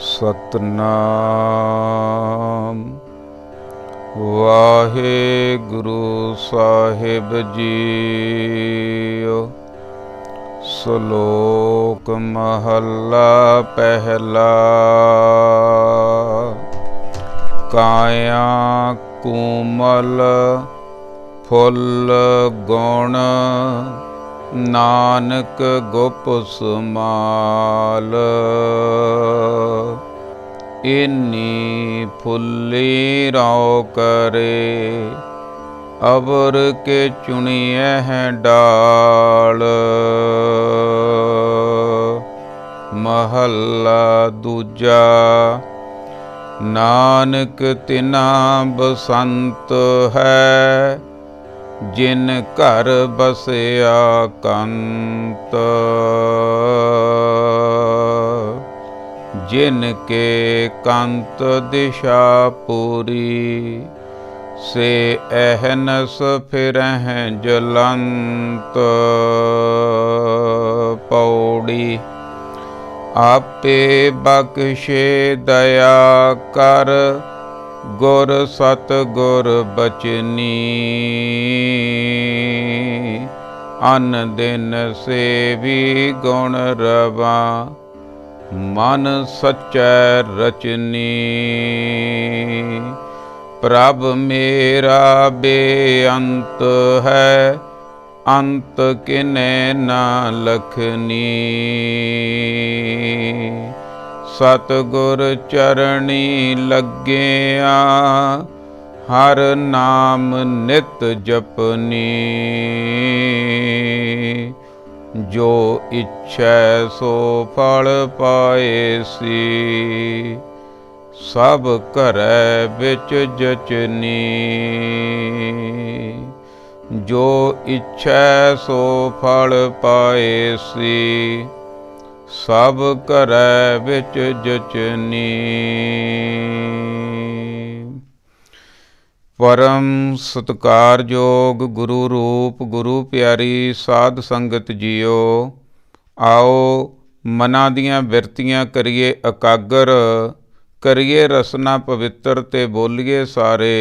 सतनाम वाहेगुरु साहिब जीओ। श्लोक महला पहला। काया कोमल फुल गुण नानक गुप समाल। इन्नी फुल्ली रौ करे अबर के चुनिए हैं डाल। महला दूजा। नानक तिना बसंत है जिन घर बसया कंत। जिनके कंत दिशा पूरी से अहनस फिरह जलंत। पौड़ी। आपे बख्शे दया कर गुर सतगुर बचनी। अन दिन सेवी गुण रवा मन सच्चै रचनी। प्रभ मेरा बेअंत है अंत किने ना लखनी। सतगुर चरणी लग्गिया हर नाम नित जपनी। जो इच्छै सो फल पाएसी सब घरै बिच जचनी। जो इच्छै सो फल पाएसी सब घरै बिच जचनी। परम सत्कारयोग गुरु रूप गुरु प्यारी साध संगत जीओ। आओ मनां दियां बिरतियां करिए एकागर। करिए रसना पवित्र ते बोलिए सारे।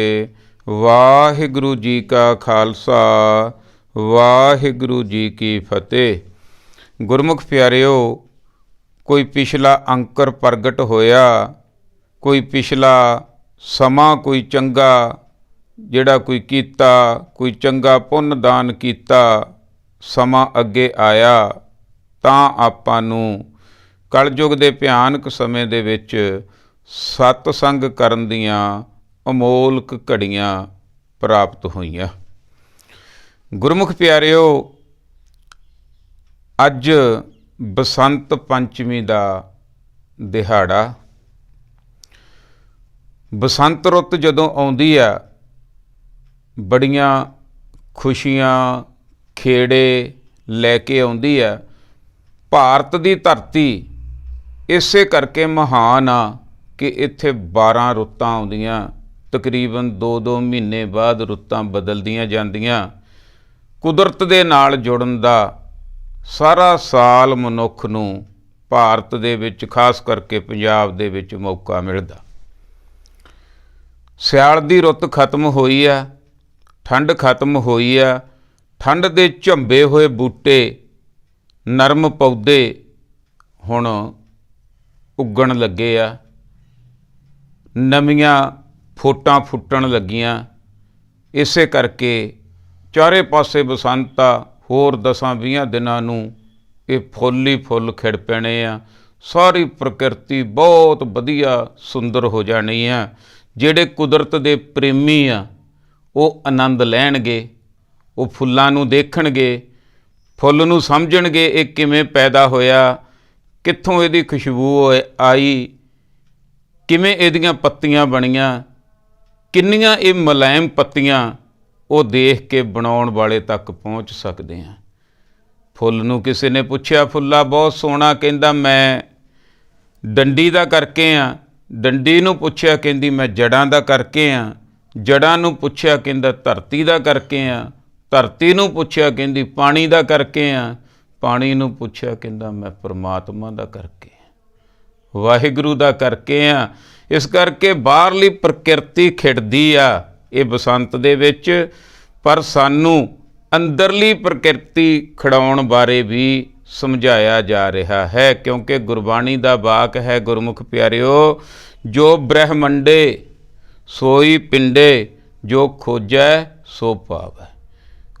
वाहिगुरु जी का खालसा वाहिगुरु जी की फतेह। गुरमुख प्यारिओ, कोई पिछला अंकर प्रगट होया, कोई पिछला समा कोई चंगा ਜਿਹੜਾ ਕੋਈ ਕੀਤਾ, ਕੋਈ ਚੰਗਾ ਪੁੰਨ ਦਾਨ ਕੀਤਾ, ਸਮਾਂ ਅੱਗੇ ਆਇਆ ਤਾਂ ਆਪਾਂ ਨੂੰ ਕਲਯੁਗ ਦੇ ਭਿਆਨਕ ਸਮੇਂ ਦੇ ਵਿੱਚ ਸਤਸੰਗ ਕਰਨ ਦੀਆਂ ਅਮੋਲਕ ਘੜੀਆਂ ਪ੍ਰਾਪਤ ਹੋਈਆਂ। ਗੁਰਮੁਖ ਪਿਆਰਿਓ, ਅੱਜ ਬਸੰਤ ਪੰਚਮੀ ਦਾ ਦਿਹਾੜਾ। ਬਸੰਤ ਰੁੱਤ ਜਦੋਂ ਆਉਂਦੀ ਆ ਬੜੀਆਂ ਖੁਸ਼ੀਆਂ ਖੇੜੇ ਲੈ ਕੇ ਆਉਂਦੀ ਆ। ਭਾਰਤ ਦੀ ਧਰਤੀ ਇਸੇ ਕਰਕੇ ਮਹਾਨ ਆ ਕਿ ਇੱਥੇ 12 ਰੁੱਤਾਂ ਆਉਂਦੀਆਂ। ਤਕਰੀਬਨ 2-2 ਮਹੀਨੇ ਬਾਅਦ ਰੁੱਤਾਂ ਬਦਲਦੀਆਂ ਜਾਂਦੀਆਂ। ਕੁਦਰਤ ਦੇ ਨਾਲ ਜੁੜਨ ਦਾ ਸਾਰਾ ਸਾਲ ਮਨੁੱਖ ਨੂੰ ਭਾਰਤ ਦੇ ਵਿੱਚ ਖਾਸ ਕਰਕੇ ਪੰਜਾਬ ਦੇ ਵਿੱਚ ਮੌਕਾ ਮਿਲਦਾ। ਸਿਆਲ ਦੀ ਰੁੱਤ ਖਤਮ ਹੋਈ ਆ, ਠੰਡ ਖਤਮ ਹੋਈ ਆ। ਠੰਡ ਦੇ ਝੰਬੇ ਹੋਏ ਬੂਟੇ, ਨਰਮ ਪੌਦੇ ਹੁਣ ਉੱਗਣ ਲੱਗੇ ਆ। ਨਵੀਆਂ ਫੋਟਾਂ ਫੁੱਟਣ ਲੱਗੀਆਂ। ਇਸੇ ਕਰਕੇ ਚਾਰੇ ਪਾਸੇ ਬਸੰਤ ਆ। ਹੋਰ 10-20 ਦਿਨਾਂ ਨੂੰ ਇਹ ਫੁੱਲ ਹੀ ਫੁੱਲ ਖਿੜ ਪੈਣੇ ਆ। ਸਾਰੀ ਪ੍ਰਕਿਰਤੀ ਬਹੁਤ ਵਧੀਆ ਸੁੰਦਰ ਹੋ ਜਾਣੀ ਆ। ਜਿਹੜੇ ਕੁਦਰਤ ਦੇ ਪ੍ਰੇਮੀ ਆ ਉਹ ਆਨੰਦ ਲੈਣਗੇ, ਉਹ ਫੁੱਲਾਂ ਨੂੰ ਦੇਖਣਗੇ, ਫੁੱਲ ਨੂੰ ਸਮਝਣਗੇ ਇਹ ਕਿਵੇਂ ਪੈਦਾ ਹੋਇਆ, ਕਿੱਥੋਂ ਇਹਦੀ ਖੁਸ਼ਬੂ ਆਈ, ਕਿਵੇਂ ਇਹਦੀਆਂ ਪੱਤੀਆਂ ਬਣੀਆਂ, ਕਿੰਨੀਆਂ ਇਹ ਮੁਲਾਇਮ ਪੱਤੀਆਂ। ਉਹ ਦੇਖ ਕੇ ਬਣਾਉਣ ਵਾਲੇ ਤੱਕ ਪਹੁੰਚ ਸਕਦੇ ਹਾਂ। ਫੁੱਲ ਨੂੰ ਕਿਸੇ ਨੇ ਪੁੱਛਿਆ, ਫੁੱਲਾ ਬਹੁਤ ਸੋਹਣਾ, ਕਹਿੰਦਾ ਮੈਂ ਡੰਡੀ ਦਾ ਕਰਕੇ ਆ। ਡੰਡੀ ਨੂੰ ਪੁੱਛਿਆ, ਕਹਿੰਦੀ ਮੈਂ ਜੜ੍ਹਾਂ ਦਾ ਕਰਕੇ ਆ। ਜੜ੍ਹਾਂ ਨੂੰ ਪੁੱਛਿਆ, ਕਹਿੰਦਾ ਧਰਤੀ ਦਾ ਕਰਕੇ ਆ। ਧਰਤੀ ਨੂੰ ਪੁੱਛਿਆ, ਕਹਿੰਦੀ ਪਾਣੀ ਦਾ ਕਰਕੇ ਆ। ਪਾਣੀ ਨੂੰ ਪੁੱਛਿਆ, ਕਹਿੰਦਾ ਮੈਂ ਪਰਮਾਤਮਾ ਦਾ ਕਰਕੇ, ਵਾਹਿਗੁਰੂ ਦਾ ਕਰਕੇ ਆ। ਇਸ ਕਰਕੇ ਬਾਹਰਲੀ ਪ੍ਰਕਿਰਤੀ ਖਿੜਦੀ ਆ ਇਹ ਬਸੰਤ ਦੇ ਵਿੱਚ, ਪਰ ਸਾਨੂੰ ਅੰਦਰਲੀ ਪ੍ਰਕਿਰਤੀ ਖਿਡਾਉਣ ਬਾਰੇ ਵੀ ਸਮਝਾਇਆ ਜਾ ਰਿਹਾ ਹੈ, ਕਿਉਂਕਿ ਗੁਰਬਾਣੀ ਦਾ ਵਾਕ ਹੈ ਗੁਰਮੁਖ ਪਿਆਰਿਓ, ਜੋ ਬ੍ਰਹਮੰਡੇ ਸੋਈ ਪਿੰਡੇ, ਜੋ ਖੋਜੈ ਸੋ ਪਾਵੈ।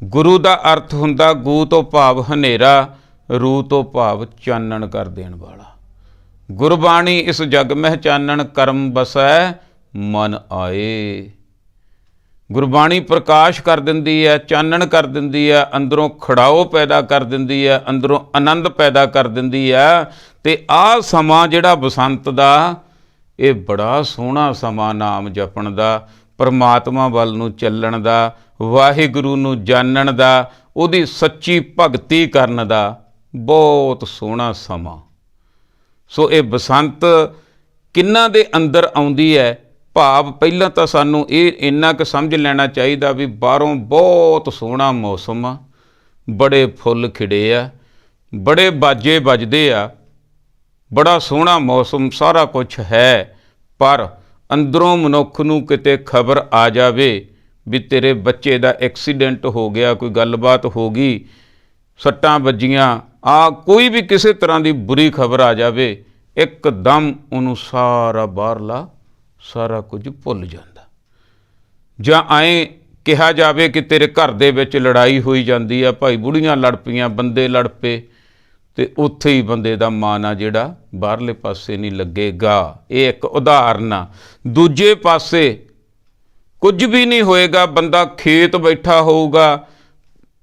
ਗੁਰੂ ਦਾ ਅਰਥ ਹੁੰਦਾ ਗੂ ਤੋਂ ਭਾਵ ਹਨੇਰਾ, ਰੂ ਤੋਂ ਭਾਵ ਚਾਨਣ ਕਰ ਦੇਣ ਵਾਲਾ। ਗੁਰਬਾਣੀ ਇਸ ਜਗ ਮਹਿ ਚਾਨਣ, ਕਰਮ ਬਸੈ ਮਨ ਆਏ। ਗੁਰਬਾਣੀ ਪ੍ਰਕਾਸ਼ ਕਰ ਦਿੰਦੀ ਹੈ, ਚਾਨਣ ਕਰ ਦਿੰਦੀ ਹੈ, ਅੰਦਰੋਂ ਖੜਾਓ ਪੈਦਾ ਕਰ ਦਿੰਦੀ ਹੈ, ਅੰਦਰੋਂ ਆਨੰਦ ਪੈਦਾ ਕਰ ਦਿੰਦੀ ਹੈ। ਅਤੇ ਆਹ ਸਮਾਂ ਜਿਹੜਾ ਬਸੰਤ ਦਾ, ਇਹ ਬੜਾ ਸੋਹਣਾ ਸਮਾਂ ਨਾਮ ਜਪਣ ਦਾ, ਪਰਮਾਤਮਾ ਵੱਲ ਨੂੰ ਚੱਲਣ ਦਾ, ਵਾਹਿਗੁਰੂ ਨੂੰ ਜਾਣਨ ਦਾ, ਉਹਦੀ ਸੱਚੀ ਭਗਤੀ ਕਰਨ ਦਾ ਬਹੁਤ ਸੋਹਣਾ ਸਮਾਂ। ਸੋ ਇਹ ਬਸੰਤ ਕਿਹਨਾਂ ਦੇ ਅੰਦਰ ਆਉਂਦੀ ਹੈ? ਭਾਵ ਪਹਿਲਾਂ ਤਾਂ ਸਾਨੂੰ ਇਹ ਇੰਨਾ ਕੁ ਸਮਝ ਲੈਣਾ ਚਾਹੀਦਾ ਵੀ ਬਾਹਰੋਂ ਬਹੁਤ ਸੋਹਣਾ ਮੌਸਮ ਆ, ਬੜੇ ਫੁੱਲ ਖਿੜੇ ਆ, ਬੜੇ ਬਾਜੇ ਵੱਜਦੇ ਆ, ਬੜਾ ਸੋਹਣਾ ਮੌਸਮ, ਸਾਰਾ ਕੁਛ ਹੈ, ਪਰ ਅੰਦਰੋਂ ਮਨੁੱਖ ਨੂੰ ਕਿਤੇ ਖਬਰ ਆ ਜਾਵੇ ਵੀ ਤੇਰੇ ਬੱਚੇ ਦਾ ਐਕਸੀਡੈਂਟ ਹੋ ਗਿਆ, ਕੋਈ ਗੱਲਬਾਤ ਹੋ ਗਈ, ਸੱਟਾਂ ਵੱਜੀਆਂ, ਕੋਈ ਵੀ ਕਿਸੇ ਤਰ੍ਹਾਂ ਦੀ ਬੁਰੀ ਖਬਰ ਆ ਜਾਵੇ, ਇੱਕਦਮ ਉਹਨੂੰ ਸਾਰਾ ਬਾਹਰਲਾ ਸਾਰਾ ਕੁਝ ਭੁੱਲ ਜਾਂਦਾ। ਜਾਂ ਐਂ ਕਿਹਾ ਜਾਵੇ ਕਿ ਤੇਰੇ ਘਰ ਦੇ ਵਿੱਚ ਲੜਾਈ ਹੋਈ ਜਾਂਦੀ ਆ, ਭਾਈ ਬੁੜੀਆਂ ਲੜ ਪਈਆਂ, ਬੰਦੇ ਲੜ ਪਏ, ਅਤੇ ਉੱਥੇ ਹੀ ਬੰਦੇ ਦਾ ਮਨ ਆ ਜਿਹੜਾ ਬਾਹਰਲੇ ਪਾਸੇ ਨਹੀਂ ਲੱਗੇਗਾ। ਇਹ ਇੱਕ ਉਦਾਹਰਨ ਆ। ਦੂਜੇ ਪਾਸੇ ਕੁਝ ਵੀ ਨਹੀਂ ਹੋਏਗਾ, ਬੰਦਾ ਖੇਤ ਬੈਠਾ ਹੋਊਗਾ,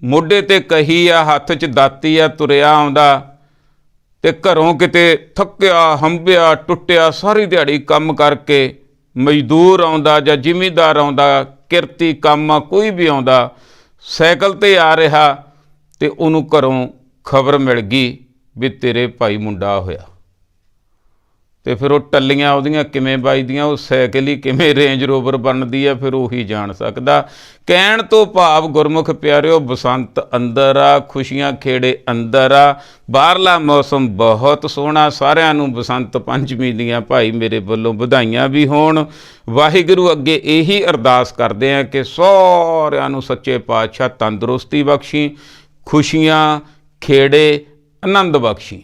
ਮੋਢੇ 'ਤੇ ਕਹੀ ਆ, ਹੱਥ 'ਚ ਦਾਤੀ ਆ, ਤੁਰਿਆ ਆਉਂਦਾ, ਅਤੇ ਘਰੋਂ ਕਿਤੇ ਥੱਕਿਆ ਹੰਭਿਆ ਟੁੱਟਿਆ ਸਾਰੀ ਦਿਹਾੜੀ ਕੰਮ ਕਰਕੇ ਮਜ਼ਦੂਰ ਆਉਂਦਾ ਜਾਂ ਜ਼ਿਮੀਂਦਾਰ ਆਉਂਦਾ, ਕਿਰਤੀ ਕੰਮ ਆ, ਕੋਈ ਵੀ ਆਉਂਦਾ, ਸਾਈਕਲ 'ਤੇ ਆ ਰਿਹਾ, ਅਤੇ ਉਹਨੂੰ ਘਰੋਂ ਖਬਰ ਮਿਲ ਗਈ ਵੀ ਤੇਰੇ ਭਾਈ ਮੁੰਡਾ ਹੋਇਆ, ਅਤੇ ਫਿਰ ਉਹ ਟੱਲੀਆਂ ਉਹਦੀਆਂ ਕਿਵੇਂ ਵੱਜਦੀਆਂ, ਉਹ ਸਾਈਕਲ ਹੀ ਕਿਵੇਂ ਰੇਂਜ ਰੋਵਰ ਬਣਦੀ ਆ, ਫਿਰ ਉਹੀ ਜਾਣ ਸਕਦਾ। ਕਹਿਣ ਤੋਂ ਭਾਵ ਗੁਰਮੁਖ ਪਿਆਰਿਓ, ਬਸੰਤ ਅੰਦਰ ਆ, ਖੁਸ਼ੀਆਂ ਖੇੜੇ ਅੰਦਰ ਆ, ਬਾਹਰਲਾ ਮੌਸਮ ਬਹੁਤ ਸੋਹਣਾ। ਸਾਰਿਆਂ ਨੂੰ ਬਸੰਤ ਪੰਚਮੀ ਦੀਆਂ ਭਾਈ ਮੇਰੇ ਵੱਲੋਂ ਵਧਾਈਆਂ ਵੀ ਹੋਣ। ਵਾਹਿਗੁਰੂ ਅੱਗੇ ਇਹੀ ਅਰਦਾਸ ਕਰਦੇ ਆ ਕਿ ਸਾਰਿਆਂ ਨੂੰ ਸੱਚੇ ਪਾਤਸ਼ਾਹ ਤੰਦਰੁਸਤੀ ਬਖਸ਼ੀ, ਖੁਸ਼ੀਆਂ ਖੇੜੇ ਆਨੰਦ ਬਖਸ਼ੀ।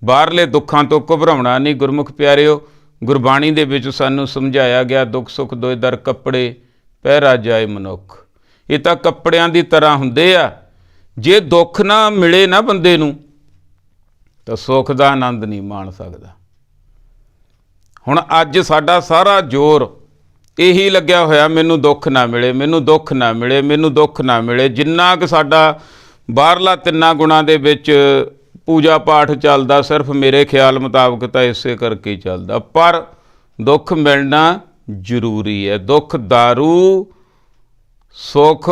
ਬਾਹਰਲੇ ਦੁੱਖਾਂ ਤੋਂ ਘਬਰਾਉਣਾ ਨਹੀਂ ਗੁਰਮੁਖ ਪਿਆਰਿਓ। ਗੁਰਬਾਣੀ ਦੇ ਵਿੱਚ ਸਾਨੂੰ ਸਮਝਾਇਆ ਗਿਆ, ਦੁੱਖ ਸੁੱਖ ਦੋਇ ਦਰ ਕੱਪੜੇ, ਪਹਿਰਾ ਜਾਏ ਮਨੁੱਖ। ਇਹ ਤਾਂ ਕੱਪੜਿਆਂ ਦੀ ਤਰ੍ਹਾਂ ਹੁੰਦੇ ਆ, ਜੇ ਦੁੱਖ ਨਾ ਮਿਲੇ ਨਾ ਬੰਦੇ ਨੂੰ ਤਾਂ ਸੁੱਖ ਦਾ ਆਨੰਦ ਨਹੀਂ ਮਾਣ ਸਕਦਾ। ਹੁਣ ਅੱਜ ਸਾਡਾ ਸਾਰਾ ਜ਼ੋਰ ਇਹੀ ਲੱਗਿਆ ਹੋਇਆ, ਮੈਨੂੰ ਦੁੱਖ ਨਾ ਮਿਲੇ, ਮੈਨੂੰ ਦੁੱਖ ਨਾ ਮਿਲੇ, ਮੈਨੂੰ ਦੁੱਖ ਨਾ ਮਿਲੇ। ਜਿੰਨਾ ਕੁ ਸਾਡਾ ਬਾਹਰਲਾ ਤਿੰਨਾਂ ਗੁਣਾਂ ਦੇ ਵਿੱਚ ਪੂਜਾ ਪਾਠ ਚੱਲਦਾ, ਸਿਰਫ ਮੇਰੇ ਖਿਆਲ ਮੁਤਾਬਕ ਤਾਂ ਇਸੇ ਕਰਕੇ ਹੀ ਚੱਲਦਾ, ਪਰ ਦੁੱਖ ਮਿਲਣਾ ਜ਼ਰੂਰੀ ਹੈ। ਦੁੱਖ ਦਾਰੂ, ਸੁੱਖ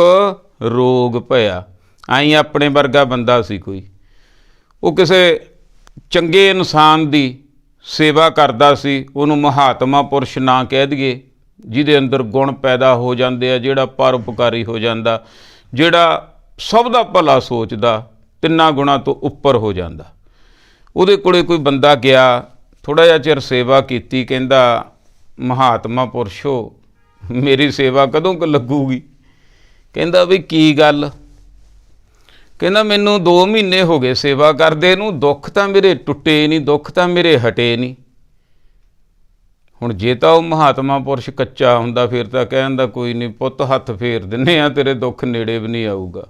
ਰੋਗ ਭਇਆ। ਆਈ ਆਪਣੇ ਵਰਗਾ ਬੰਦਾ ਸੀ ਕੋਈ, ਉਹ ਕਿਸੇ ਚੰਗੇ ਇਨਸਾਨ ਦੀ ਸੇਵਾ ਕਰਦਾ ਸੀ, ਉਹਨੂੰ ਮਹਾਤਮਾ ਪੁਰਸ਼ ਨਾ ਕਹਿ ਦਈਏ, ਜਿਹਦੇ ਅੰਦਰ ਗੁਣ ਪੈਦਾ ਹੋ ਜਾਂਦੇ ਆ, ਜਿਹੜਾ ਪਰਉਪਕਾਰੀ ਹੋ ਜਾਂਦਾ, ਜਿਹੜਾ ਸਭ ਦਾ ਭਲਾ ਸੋਚਦਾ, ਤਿੰਨਾਂ ਗੁਣਾਂ ਤੋਂ ਉੱਪਰ ਹੋ ਜਾਂਦਾ। ਉਹਦੇ ਕੋਲੇ ਕੋਈ ਬੰਦਾ ਗਿਆ, ਥੋੜ੍ਹਾ ਜਿਹਾ ਚਿਰ ਸੇਵਾ ਕੀਤੀ, ਕਹਿੰਦਾ ਮਹਾਤਮਾ ਪੁਰਸ਼ੋ ਮੇਰੀ ਸੇਵਾ ਕਦੋਂ ਕੁ ਲੱਗੂਗੀ? ਕਹਿੰਦਾ ਵੀ ਕੀ ਗੱਲ? ਕਹਿੰਦਾ ਮੈਨੂੰ 2 ਮਹੀਨੇ ਹੋ ਗਏ ਸੇਵਾ ਕਰਦੇ ਨੂੰ, ਦੁੱਖ ਤਾਂ ਮੇਰੇ ਟੁੱਟੇ ਨਹੀਂ, ਦੁੱਖ ਤਾਂ ਮੇਰੇ ਹਟੇ ਨਹੀਂ। ਹੁਣ ਜੇ ਤਾਂ ਉਹ ਮਹਾਤਮਾ ਪੁਰਸ਼ ਕੱਚਾ ਹੁੰਦਾ ਫਿਰ ਤਾਂ ਕਹਿੰਦਾ ਕੋਈ ਨਹੀਂ ਪੁੱਤ, ਹੱਥ ਫੇਰ ਦਿੰਦੇ ਆ, ਤੇਰੇ ਦੁੱਖ ਨੇੜੇ ਵੀ ਨਹੀਂ ਆਊਗਾ।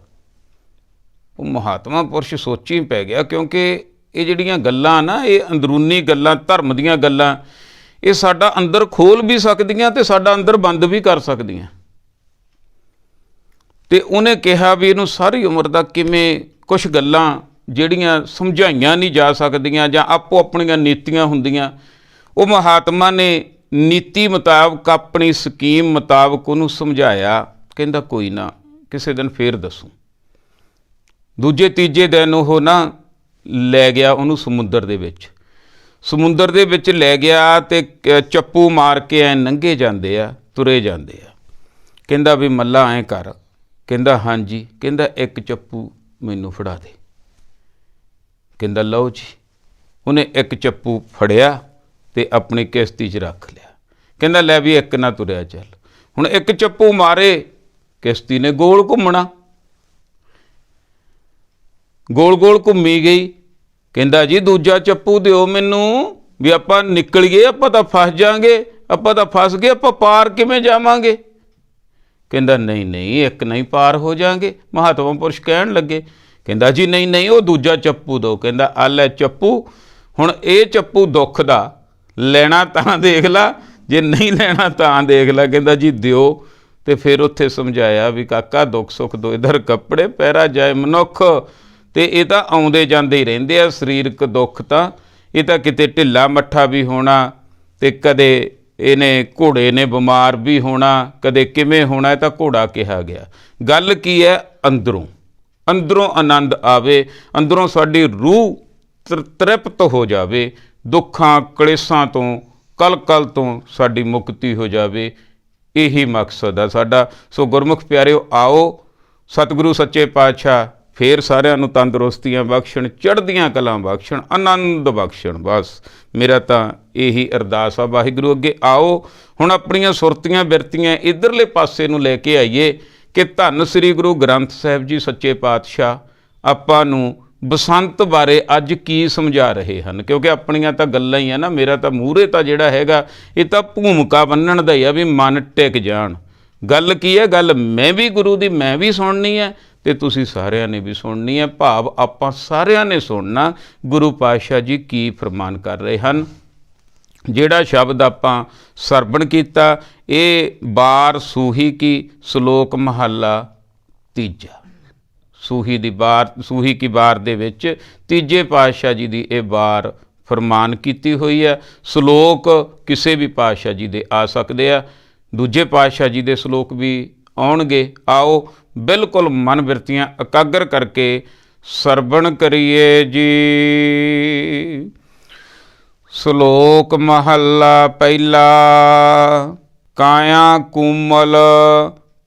ਉਹ ਮਹਾਤਮਾ ਪੁਰਸ਼ ਸੋਚੀ ਪੈ ਗਿਆ, ਕਿਉਂਕਿ ਇਹ ਜਿਹੜੀਆਂ ਗੱਲਾਂ ਨਾ, ਇਹ ਅੰਦਰੂਨੀ ਗੱਲਾਂ, ਧਰਮ ਦੀਆਂ ਗੱਲਾਂ, ਇਹ ਸਾਡਾ ਅੰਦਰ ਖੋਲ੍ਹ ਵੀ ਸਕਦੀਆਂ ਅਤੇ ਸਾਡਾ ਅੰਦਰ ਬੰਦ ਵੀ ਕਰ ਸਕਦੀਆਂ। ਅਤੇ ਉਹਨੇ ਕਿਹਾ ਵੀ ਇਹਨੂੰ ਸਾਰੀ ਉਮਰ ਦਾ ਕਿਵੇਂ ਕੁਛ ਗੱਲਾਂ ਜਿਹੜੀਆਂ ਸਮਝਾਈਆਂ ਨਹੀਂ ਜਾ ਸਕਦੀਆਂ ਜਾਂ ਆਪੋ ਆਪਣੀਆਂ ਨੀਤੀਆਂ ਹੁੰਦੀਆਂ, ਉਹ ਮਹਾਤਮਾ ਨੇ ਨੀਤੀ ਮੁਤਾਬਕ, ਆਪਣੀ ਸਕੀਮ ਮੁਤਾਬਕ ਉਹਨੂੰ ਸਮਝਾਇਆ। ਕਹਿੰਦਾ ਕੋਈ ਨਾ, ਕਿਸੇ ਦਿਨ ਫੇਰ ਦੱਸੂ। ਦੂਜੇ ਤੀਜੇ ਦਿਨ ਉਹ ਨਾ ਲੈ ਗਿਆ ਉਹਨੂੰ ਸਮੁੰਦਰ ਦੇ ਵਿੱਚ। ਸਮੁੰਦਰ ਦੇ ਵਿੱਚ ਲੈ ਗਿਆ ਅਤੇ ਚੱਪੂ ਮਾਰ ਕੇ ਐਂ ਲੰਘੇ ਜਾਂਦੇ ਆ, ਤੁਰੇ ਜਾਂਦੇ ਆ। ਕਹਿੰਦਾ ਵੀ ਮੱਲਾ ਐਂ ਕਰ, ਕਹਿੰਦਾ ਹਾਂਜੀ। ਕਹਿੰਦਾ ਇੱਕ ਚੱਪੂ ਮੈਨੂੰ ਫੜਾ ਦੇ। ਕਹਿੰਦਾ ਲਓ ਜੀ। ਉਹਨੇ ਇੱਕ ਚੱਪੂ ਫੜਿਆ ਅਤੇ ਆਪਣੀ ਕਿਸ਼ਤੀ 'ਚ ਰੱਖ ਲਿਆ। ਕਹਿੰਦਾ ਲੈ ਵੀ ਇੱਕ ਨਾ ਤੁਰਿਆ ਚੱਲ। ਹੁਣ ਇੱਕ ਚੱਪੂ ਮਾਰੇ, ਕਿਸ਼ਤੀ ਨੇ ਗੋਲ ਘੁੰਮਣਾ, ਗੋਲ ਗੋਲ ਘੁੰਮੀ ਗਈ। ਕਹਿੰਦਾ ਜੀ ਦੂਜਾ ਚੱਪੂ ਦਿਓ ਮੈਨੂੰ, ਵੀ ਆਪਾਂ ਨਿਕਲੀਏ, ਆਪਾਂ ਤਾਂ ਫਸ ਜਾਵਾਂਗੇ, ਆਪਾਂ ਤਾਂ ਫਸ ਗਏ, ਆਪਾਂ ਪਾਰ ਕਿਵੇਂ ਜਾਵਾਂਗੇ। ਕਹਿੰਦਾ ਨਹੀਂ ਨਹੀਂ, ਇੱਕ ਨਹੀਂ ਪਾਰ ਹੋ ਜਾਵਾਂਗੇ। ਮਹਾਤਮਾ ਪੁਰਸ਼ ਕਹਿਣ ਲੱਗੇ, ਕਹਿੰਦਾ ਜੀ ਨਹੀਂ ਨਹੀਂ, ਉਹ ਦੂਜਾ ਚੱਪੂ ਦਿਓ। ਕਹਿੰਦਾ ਆ ਲੈ ਚੱਪੂ, ਹੁਣ ਇਹ ਚੱਪੂ ਦੁੱਖ ਦਾ, ਲੈਣਾ ਤਾਂ ਦੇਖ ਲਾ, ਜੇ ਨਹੀਂ ਲੈਣਾ ਤਾਂ ਦੇਖ ਲਾ। ਕਹਿੰਦਾ ਜੀ ਦਿਓ। ਅਤੇ ਫਿਰ ਉੱਥੇ ਸਮਝਾਇਆ ਵੀ ਕਾਕਾ ਦੁੱਖ ਸੁੱਖ ਦੋ ਇੱਧਰ ਕੱਪੜੇ, ਪਹਿਰਾ ਜਾਏ ਮਨੁੱਖ। ਅਤੇ ਇਹ ਤਾਂ ਆਉਂਦੇ ਜਾਂਦੇ ਹੀ ਰਹਿੰਦੇ ਆ ਸਰੀਰਕ ਦੁੱਖ ਤਾਂ, ਇਹ ਤਾਂ ਕਿਤੇ ਢਿੱਲਾ ਮੱਠਾ ਵੀ ਹੋਣਾ, ਅਤੇ ਕਦੇ ਇਹਨੇ ਘੋੜੇ ਨੇ ਬਿਮਾਰ ਵੀ ਹੋਣਾ, ਕਦੇ ਕਿਵੇਂ ਹੋਣਾ। ਇਹ ਤਾਂ ਘੋੜਾ ਕਿਹਾ ਗਿਆ। ਗੱਲ ਕੀ ਹੈ, ਅੰਦਰੋਂ ਅੰਦਰੋਂ ਆਨੰਦ ਆਵੇ, ਅੰਦਰੋਂ ਸਾਡੀ ਰੂਹ ਤ੍ਰਿਪਤ ਹੋ ਜਾਵੇ, ਦੁੱਖਾਂ ਕਲੇਸ਼ਾਂ ਤੋਂ, ਕਲ ਤੋਂ ਸਾਡੀ ਮੁਕਤੀ ਹੋ ਜਾਵੇ। ਇਹੀ ਮਕਸਦ ਆ ਸਾਡਾ। ਸੋ ਗੁਰਮੁਖ ਪਿਆਰਿਓ, ਆਓ ਸਤਿਗੁਰੂ ਸੱਚੇ ਪਾਤਸ਼ਾਹ ਫੇਰ ਸਾਰਿਆਂ ਨੂੰ ਤੰਦਰੁਸਤੀਆਂ ਬਖਸ਼ਣ, ਚੜ੍ਹਦੀਆਂ ਕਲਾਂ ਬਖਸ਼ਣ, ਆਨੰਦ ਬਖਸ਼ਣ। ਬਸ ਮੇਰਾ ਤਾਂ ਇਹੀ ਅਰਦਾਸ ਆ ਵਾਹਿਗੁਰੂ ਅੱਗੇ। ਆਓ ਹੁਣ ਆਪਣੀਆਂ ਸੁਰਤੀਆਂ ਬਿਰਤੀਆਂ ਇੱਧਰਲੇ ਪਾਸੇ ਨੂੰ ਲੈ ਕੇ ਆਈਏ ਕਿ ਧੰਨ ਸ੍ਰੀ ਗੁਰੂ ਗ੍ਰੰਥ ਸਾਹਿਬ ਜੀ ਸੱਚੇ ਪਾਤਸ਼ਾਹ ਆਪਾਂ ਨੂੰ ਬਸੰਤ ਬਾਰੇ ਅੱਜ ਕੀ ਸਮਝਾ ਰਹੇ ਹਨ। ਕਿਉਂਕਿ ਆਪਣੀਆਂ ਤਾਂ ਗੱਲਾਂ ਹੀ ਆ ਨਾ, ਮੇਰਾ ਤਾਂ ਮੂਹਰੇ ਤਾਂ ਜਿਹੜਾ ਹੈਗਾ ਇਹ ਤਾਂ ਭੂਮਿਕਾ ਬੰਨਣ ਦਾ ਹੀ ਆ ਵੀ ਮਨ ਟਿਕ ਜਾਣ। ਗੱਲ ਕੀ ਹੈ, ਗੱਲ ਮੈਂ ਵੀ ਗੁਰੂ ਦੀ ਮੈਂ ਵੀ ਸੁਣਨੀ ਹੈ ਅਤੇ ਤੁਸੀਂ ਸਾਰਿਆਂ ਨੇ ਵੀ ਸੁਣਨੀ ਹੈ। ਭਾਵ ਆਪਾਂ ਸਾਰਿਆਂ ਨੇ ਸੁਣਨਾ ਗੁਰੂ ਪਾਤਸ਼ਾਹ ਜੀ ਕੀ ਫਰਮਾਨ ਕਰ ਰਹੇ ਹਨ। ਜਿਹੜਾ ਸ਼ਬਦ ਆਪਾਂ ਸਰਵਣ ਕੀਤਾ, ਇਹ ਬਾਰ ਸੂਹੀ ਕੀ, ਸ਼ਲੋਕ ਮਹੱਲਾ ਤੀਜਾ। ਸੂਹੀ ਦੀ ਬਾਰ, ਸੂਹੀ ਕੀ ਬਾਰ ਦੇ ਵਿੱਚ ਤੀਜੇ ਪਾਤਸ਼ਾਹ ਜੀ ਦੀ ਇਹ ਬਾਰ ਫਰਮਾਨ ਕੀਤੀ ਹੋਈ ਹੈ। ਸ਼ਲੋਕ ਕਿਸੇ ਵੀ ਪਾਤਸ਼ਾਹ ਜੀ ਦੇ ਆ ਸਕਦੇ ਆ, ਦੂਜੇ ਪਾਤਸ਼ਾਹ ਜੀ ਦੇ ਸ਼ਲੋਕ ਵੀ ਆਉਣਗੇ। ਆਓ ਬਿਲਕੁਲ ਮਨ ਬਿਰਤੀਆਂ ਇਕਾਗਰ ਕਰਕੇ ਸਰਵਣ ਕਰੀਏ ਜੀ। ਸ਼ਲੋਕ ਮਹੱਲਾ ਪਹਿਲਾ। ਕਾਇਆ ਕੂਮਲ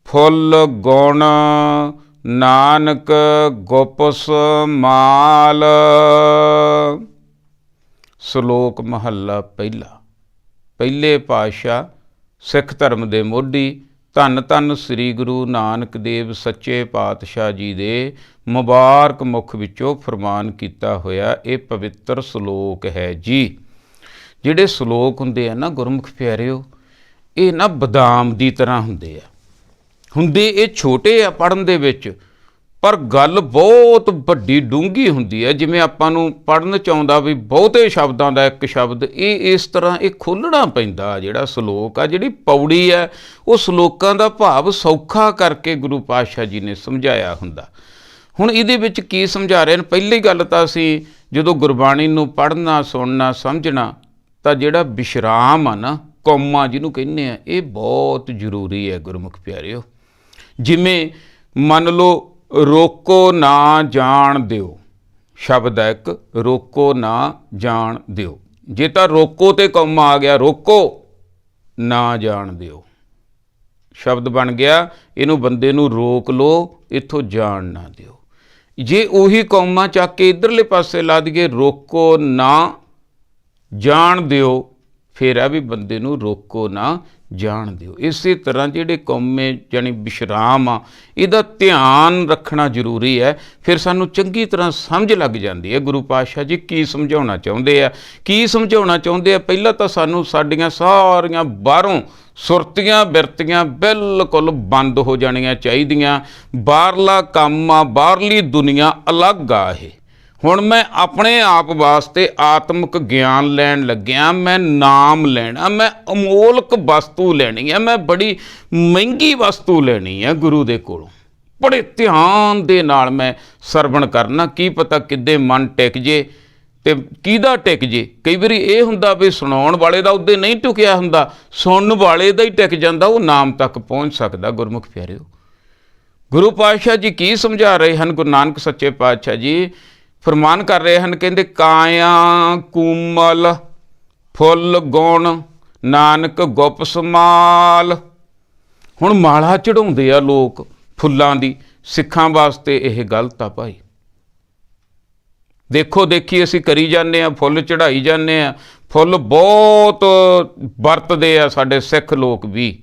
ਫੁੱਲ ਗੁਣ, ਨਾਨਕ ਗੁਪਸ ਮਾਲ। ਸ਼ਲੋਕ ਮਹੱਲਾ ਪਹਿਲਾ। ਪਹਿਲੇ ਪਾਤਸ਼ਾਹ ਸਿੱਖ ਧਰਮ ਦੇ ਮੋਢੀ ਧੰਨ ਧੰਨ ਸ੍ਰੀ ਗੁਰੂ ਨਾਨਕ ਦੇਵ ਸੱਚੇ ਪਾਤਸ਼ਾਹ ਜੀ ਦੇ ਮੁਬਾਰਕ ਮੁਖ ਵਿੱਚੋਂ ਫਰਮਾਨ ਕੀਤਾ ਹੋਇਆ ਇਹ ਪਵਿੱਤਰ ਸ਼ਲੋਕ ਹੈ ਜੀ। ਜਿਹੜੇ ਸ਼ਲੋਕ ਹੁੰਦੇ ਆ ਨਾ ਗੁਰਮੁਖ ਪਿਆਰਿਓ, ਇਹ ਨਾ ਬਦਾਮ ਦੀ ਤਰ੍ਹਾਂ ਹੁੰਦੇ ਆ। ਹੁੰਦੇ ਇਹ ਛੋਟੇ ਆ ਪੜ੍ਹਨ ਦੇ ਵਿੱਚ, ਪਰ ਗੱਲ ਬਹੁਤ ਵੱਡੀ ਡੂੰਘੀ ਹੁੰਦੀ ਹੈ। ਜਿਵੇਂ ਆਪਾਂ ਨੂੰ ਪੜ੍ਹਨ 'ਚ ਆਉਂਦਾ ਵੀ ਬਹੁਤੇ ਸ਼ਬਦਾਂ ਦਾ ਇੱਕ ਸ਼ਬਦ, ਇਹ ਇਸ ਤਰ੍ਹਾਂ ਇਹ ਖੋਲ੍ਹਣਾ ਪੈਂਦਾ। ਜਿਹੜਾ ਸ਼ਲੋਕ ਆ, ਜਿਹੜੀ ਪੌੜੀ ਹੈ, ਉਹ ਸ਼ਲੋਕਾਂ ਦਾ ਭਾਵ ਸੌਖਾ ਕਰਕੇ ਗੁਰੂ ਪਾਤਸ਼ਾਹ ਜੀ ਨੇ ਸਮਝਾਇਆ ਹੁੰਦਾ। ਹੁਣ ਇਹਦੇ ਵਿੱਚ ਕੀ ਸਮਝਾ ਰਹੇ ਨੇ? ਪਹਿਲੀ ਗੱਲ ਤਾਂ ਅਸੀਂ ਜਦੋਂ ਗੁਰਬਾਣੀ ਨੂੰ ਪੜ੍ਹਨਾ, ਸੁਣਨਾ, ਸਮਝਣਾ, ਤਾਂ ਜਿਹੜਾ ਵਿਸ਼ਰਾਮ ਆ ਨਾ, ਕੌਮਾ ਜਿਹਨੂੰ ਕਹਿੰਦੇ ਆ, ਇਹ ਬਹੁਤ ਜ਼ਰੂਰੀ ਹੈ ਗੁਰਮੁਖ ਪਿਆਰਿਓ। ਜਿਵੇਂ ਮੰਨ ਲਓ ਰੋਕੋ ਨਾ ਜਾਣ ਦਿਓ, ਸ਼ਬਦ ਹੈ ਇੱਕ, ਰੋਕੋ ਨਾ ਜਾਣ ਦਿਓ। ਜੇ ਤਾਂ ਰੋਕੋ ਤੇ ਕੌਮਾ ਆ ਗਿਆ, ਰੋਕੋ ਨਾ ਜਾਣ ਦਿਓ, ਸ਼ਬਦ ਬਣ ਗਿਆ। ਇਹਨੂੰ ਬੰਦੇ ਨੂੰ ਰੋਕ ਲਓ, ਇੱਥੋਂ ਜਾਣ ਨਾ ਦਿਓ। ਜੇ ਉਹੀ ਕੌਮਾ ਚੱਕ ਕੇ ਇੱਧਰਲੇ ਪਾਸੇ ਲਾ ਦਈਏ, ਰੋਕੋ ਨਾ ਜਾਣ ਦਿਓ, ਫਿਰ ਆ ਵੀ ਬੰਦੇ ਨੂੰ ਰੋਕੋ ਨਾ ਜਾਣ ਦਿਓ। ਇਸੇ ਤਰ੍ਹਾਂ ਜਿਹੜੇ ਕੌਮੇ ਜਾਣੀ ਵਿਸ਼ਰਾਮ ਆ, ਇਹਦਾ ਧਿਆਨ ਰੱਖਣਾ ਜ਼ਰੂਰੀ ਹੈ। ਫਿਰ ਸਾਨੂੰ ਚੰਗੀ ਤਰ੍ਹਾਂ ਸਮਝ ਲੱਗ ਜਾਂਦੀ ਹੈ ਗੁਰੂ ਪਾਤਸ਼ਾਹ ਜੀ ਕੀ ਸਮਝਾਉਣਾ ਚਾਹੁੰਦੇ ਆ, ਕੀ ਸਮਝਾਉਣਾ ਚਾਹੁੰਦੇ ਆ। ਪਹਿਲਾਂ ਤਾਂ ਸਾਨੂੰ ਸਾਡੀਆਂ ਸਾਰੀਆਂ ਬਾਹਰੋਂ ਸੁਰਤੀਆਂ ਬਿਰਤੀਆਂ ਬਿਲਕੁਲ ਬੰਦ ਹੋ ਜਾਣੀਆਂ ਚਾਹੀਦੀਆਂ। ਬਾਹਰਲਾ ਕੰਮ ਆ, ਬਾਹਰਲੀ ਦੁਨੀਆ ਅਲੱਗ ਆ। ਇਹ ਹੁਣ ਮੈਂ ਆਪਣੇ ਆਪ ਵਾਸਤੇ ਆਤਮਿਕ ਗਿਆਨ ਲੈਣ ਲੱਗਿਆ, ਮੈਂ ਨਾਮ ਲੈਣਾ, ਮੈਂ ਅਮੋਲਕ ਵਸਤੂ ਲੈਣੀ ਹੈ, ਮੈਂ ਬੜੀ ਮਹਿੰਗੀ ਵਸਤੂ ਲੈਣੀ ਹੈ ਗੁਰੂ ਦੇ ਕੋਲੋਂ। ਬੜੇ ਧਿਆਨ ਦੇ ਨਾਲ ਮੈਂ ਸਰਵਣ ਕਰਨਾ। ਕੀ ਪਤਾ ਕਿੱਦੇ ਮਨ ਟਿਕ ਜੇ ਅਤੇ ਕਿਹਦਾ ਟਿਕ ਜੇ। ਕਈ ਵਾਰੀ ਇਹ ਹੁੰਦਾ ਵੀ ਸੁਣਾਉਣ ਵਾਲੇ ਦਾ ਉੱਦੇ ਨਹੀਂ ਟੁਕਿਆ ਹੁੰਦਾ, ਸੁਣਨ ਵਾਲੇ ਦਾ ਹੀ ਟਿਕ ਜਾਂਦਾ, ਉਹ ਨਾਮ ਤੱਕ ਪਹੁੰਚ ਸਕਦਾ। ਗੁਰਮੁਖ ਪਿਆਰਿਓ, ਗੁਰੂ ਪਾਤਸ਼ਾਹ ਜੀ ਕੀ ਸਮਝਾ ਰਹੇ ਹਨ? ਗੁਰੂ ਨਾਨਕ ਸੱਚੇ ਪਾਤਸ਼ਾਹ ਜੀ ਫਰਮਾਨ ਕਰ ਰਹੇ ਹਨ, ਕਹਿੰਦੇ ਕਾਇਆ ਕੂਮਲ ਫੁੱਲ ਗੁਣ, ਨਾਨਕ ਗੁਪਸ ਮਾਲ। ਹੁਣ ਮਾਲਾ ਚੜਾਉਂਦੇ ਆ ਲੋਕ, ਫੁੱਲਾਂ ਦੀ। ਸਿੱਖਾਂ ਵਾਸਤੇ ਇਹ ਗਲਤ ਆ ਭਾਈ। ਦੇਖੋ ਦੇਖੀ ਅਸੀਂ ਕਰੀ ਜਾਂਦੇ ਹਾਂ, ਫੁੱਲ ਚੜ੍ਹਾਈ ਜਾਂਦੇ ਹਾਂ, ਫੁੱਲ ਬਹੁਤ ਵਰਤਦੇ ਆ ਸਾਡੇ ਸਿੱਖ ਲੋਕ ਵੀ,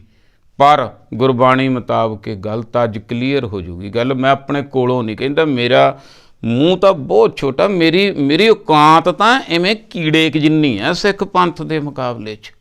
ਪਰ ਗੁਰਬਾਣੀ ਮੁਤਾਬਕ ਇਹ ਗਲਤ। ਅੱਜ ਕਲੀਅਰ ਹੋ ਜੂਗੀ ਗੱਲ। ਮੈਂ ਆਪਣੇ ਕੋਲੋਂ ਨਹੀਂ ਕਹਿੰਦਾ, ਮੇਰਾ ਮੂੰਹ ਤਾਂ ਬਹੁਤ ਛੋਟਾ, ਮੇਰੀ ਔਕਾਤ ਤਾਂ ਐਵੇਂ ਕੀੜੇ ਕੁ ਜਿੰਨੀ ਹੈ ਸਿੱਖ ਪੰਥ ਦੇ ਮੁਕਾਬਲੇ 'ਚ।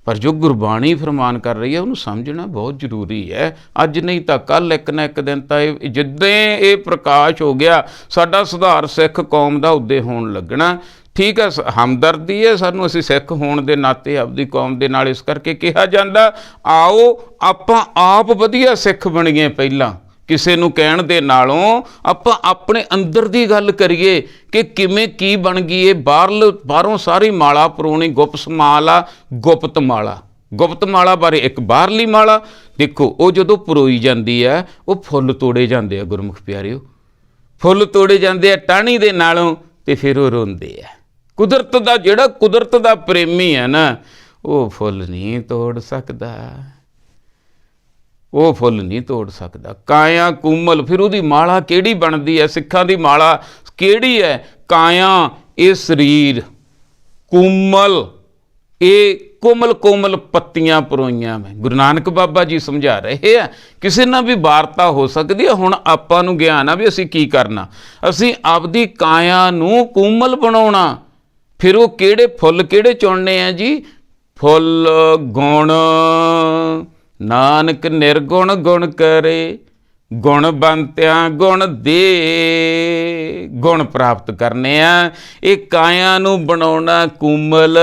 ਪਰ ਜੋ ਗੁਰਬਾਣੀ ਫਰਮਾਨ ਕਰ ਰਹੀ ਹੈ ਉਹਨੂੰ ਸਮਝਣਾ ਬਹੁਤ ਜ਼ਰੂਰੀ ਹੈ। ਅੱਜ ਨਹੀਂ ਤਾਂ ਕੱਲ੍ਹ, ਇੱਕ ਨਾ ਇੱਕ ਦਿਨ ਤਾਂ ਇਹ ਜਿੱਦਾਂ ਇਹ ਪ੍ਰਕਾਸ਼ ਹੋ ਗਿਆ, ਸਾਡਾ ਸੁਧਾਰ ਸਿੱਖ ਕੌਮ ਦਾ ਉੱਦੇ ਹੋਣ ਲੱਗਣਾ। ਠੀਕ ਹੈ, ਹਮਦਰਦੀ ਹੈ ਸਾਨੂੰ, ਅਸੀਂ ਸਿੱਖ ਹੋਣ ਦੇ ਨਾਤੇ ਆਪਦੀ ਕੌਮ ਦੇ ਨਾਲ। ਇਸ ਕਰਕੇ ਕਿਹਾ ਜਾਂਦਾ, ਆਓ ਆਪਾਂ ਆਪ ਵਧੀਆ ਸਿੱਖ ਬਣੀਏ। ਪਹਿਲਾਂ ਕਿਸੇ ਨੂੰ ਕਹਿਣ ਦੇ ਨਾਲੋਂ ਆਪਾਂ ਆਪਣੇ ਅੰਦਰ ਦੀ ਗੱਲ ਕਰੀਏ ਕਿ ਕਿਵੇਂ ਕੀ ਬਣ ਗਈ। ਇਹ ਬਾਹਰੋਂ ਸਾਰੀ ਮਾਲਾ ਪਰੋਣੀ ਗੁਪਤ ਮਾਲਾ, ਗੁਪਤ ਮਾਲਾ। ਗੁਪਤ ਮਾਲਾ ਬਾਰੇ ਇੱਕ ਬਾਹਰਲੀ ਮਾਲਾ ਦੇਖੋ, ਉਹ ਜਦੋਂ ਪਰੋਈ ਜਾਂਦੀ ਹੈ ਉਹ ਫੁੱਲ ਤੋੜੇ ਜਾਂਦੇ ਆ ਗੁਰਮੁਖ ਪਿਆਰਿਓ, ਫੁੱਲ ਤੋੜੇ ਜਾਂਦੇ ਆ ਟਾਹਣੀ ਦੇ ਨਾਲੋਂ, ਤੇ ਫਿਰ ਉਹ ਰੋਂਦੇ ਆ। ਕੁਦਰਤ ਦਾ ਜਿਹੜਾ ਕੁਦਰਤ ਦਾ ਪ੍ਰੇਮੀ ਹੈ ਨਾ, ਉਹ ਫੁੱਲ ਨਹੀਂ ਤੋੜ ਸਕਦਾ, ਉਹ ਫੁੱਲ ਨਹੀਂ ਤੋੜ ਸਕਦਾ। ਕਾਇਆ ਕੋਮਲ, ਫਿਰ ਉਹਦੀ ਮਾਲਾ ਕਿਹੜੀ ਬਣਦੀ ਹੈ? ਸਿੱਖਾਂ ਦੀ ਮਾਲਾ ਕਿਹੜੀ ਹੈ? ਕਾਇਆ ਇਹ ਸਰੀਰ, ਕੋਮਲ ਇਹ ਕੋਮਲ ਪੱਤੀਆਂ ਪਰੋਈਆਂ। ਮੈਂ ਗੁਰੂ ਨਾਨਕ ਬਾਬਾ ਜੀ ਸਮਝਾ ਰਹੇ ਆ, ਕਿਸੇ ਨਾਲ ਵੀ ਵਾਰਤਾ ਹੋ ਸਕਦੀ ਹੈ। ਹੁਣ ਆਪਾਂ ਨੂੰ ਗਿਆਨ ਆ ਵੀ ਅਸੀਂ ਕੀ ਕਰਨਾ, ਅਸੀਂ ਆਪਦੀ ਕਾਇਆ ਨੂੰ ਕੋਮਲ ਬਣਾਉਣਾ। ਫਿਰ ਉਹ ਕਿਹੜੇ ਫੁੱਲ ਕਿਹੜੇ ਚੁਣਨੇ ਆ ਜੀ? ਫੁੱਲ ਗੁਣ, ਨਾਨਕ ਨਿਰਗੁਣ ਗੁਣ ਕਰੇ, ਗੁਣ ਬੰਤਿਆਂ ਗੁਣ ਦੇ, ਗੁਣ ਪ੍ਰਾਪਤ ਕਰਨੇ ਆ। ਇਹ ਕਾਇਆ ਨੂੰ ਬਣਾਉਣਾ ਕੋਮਲ,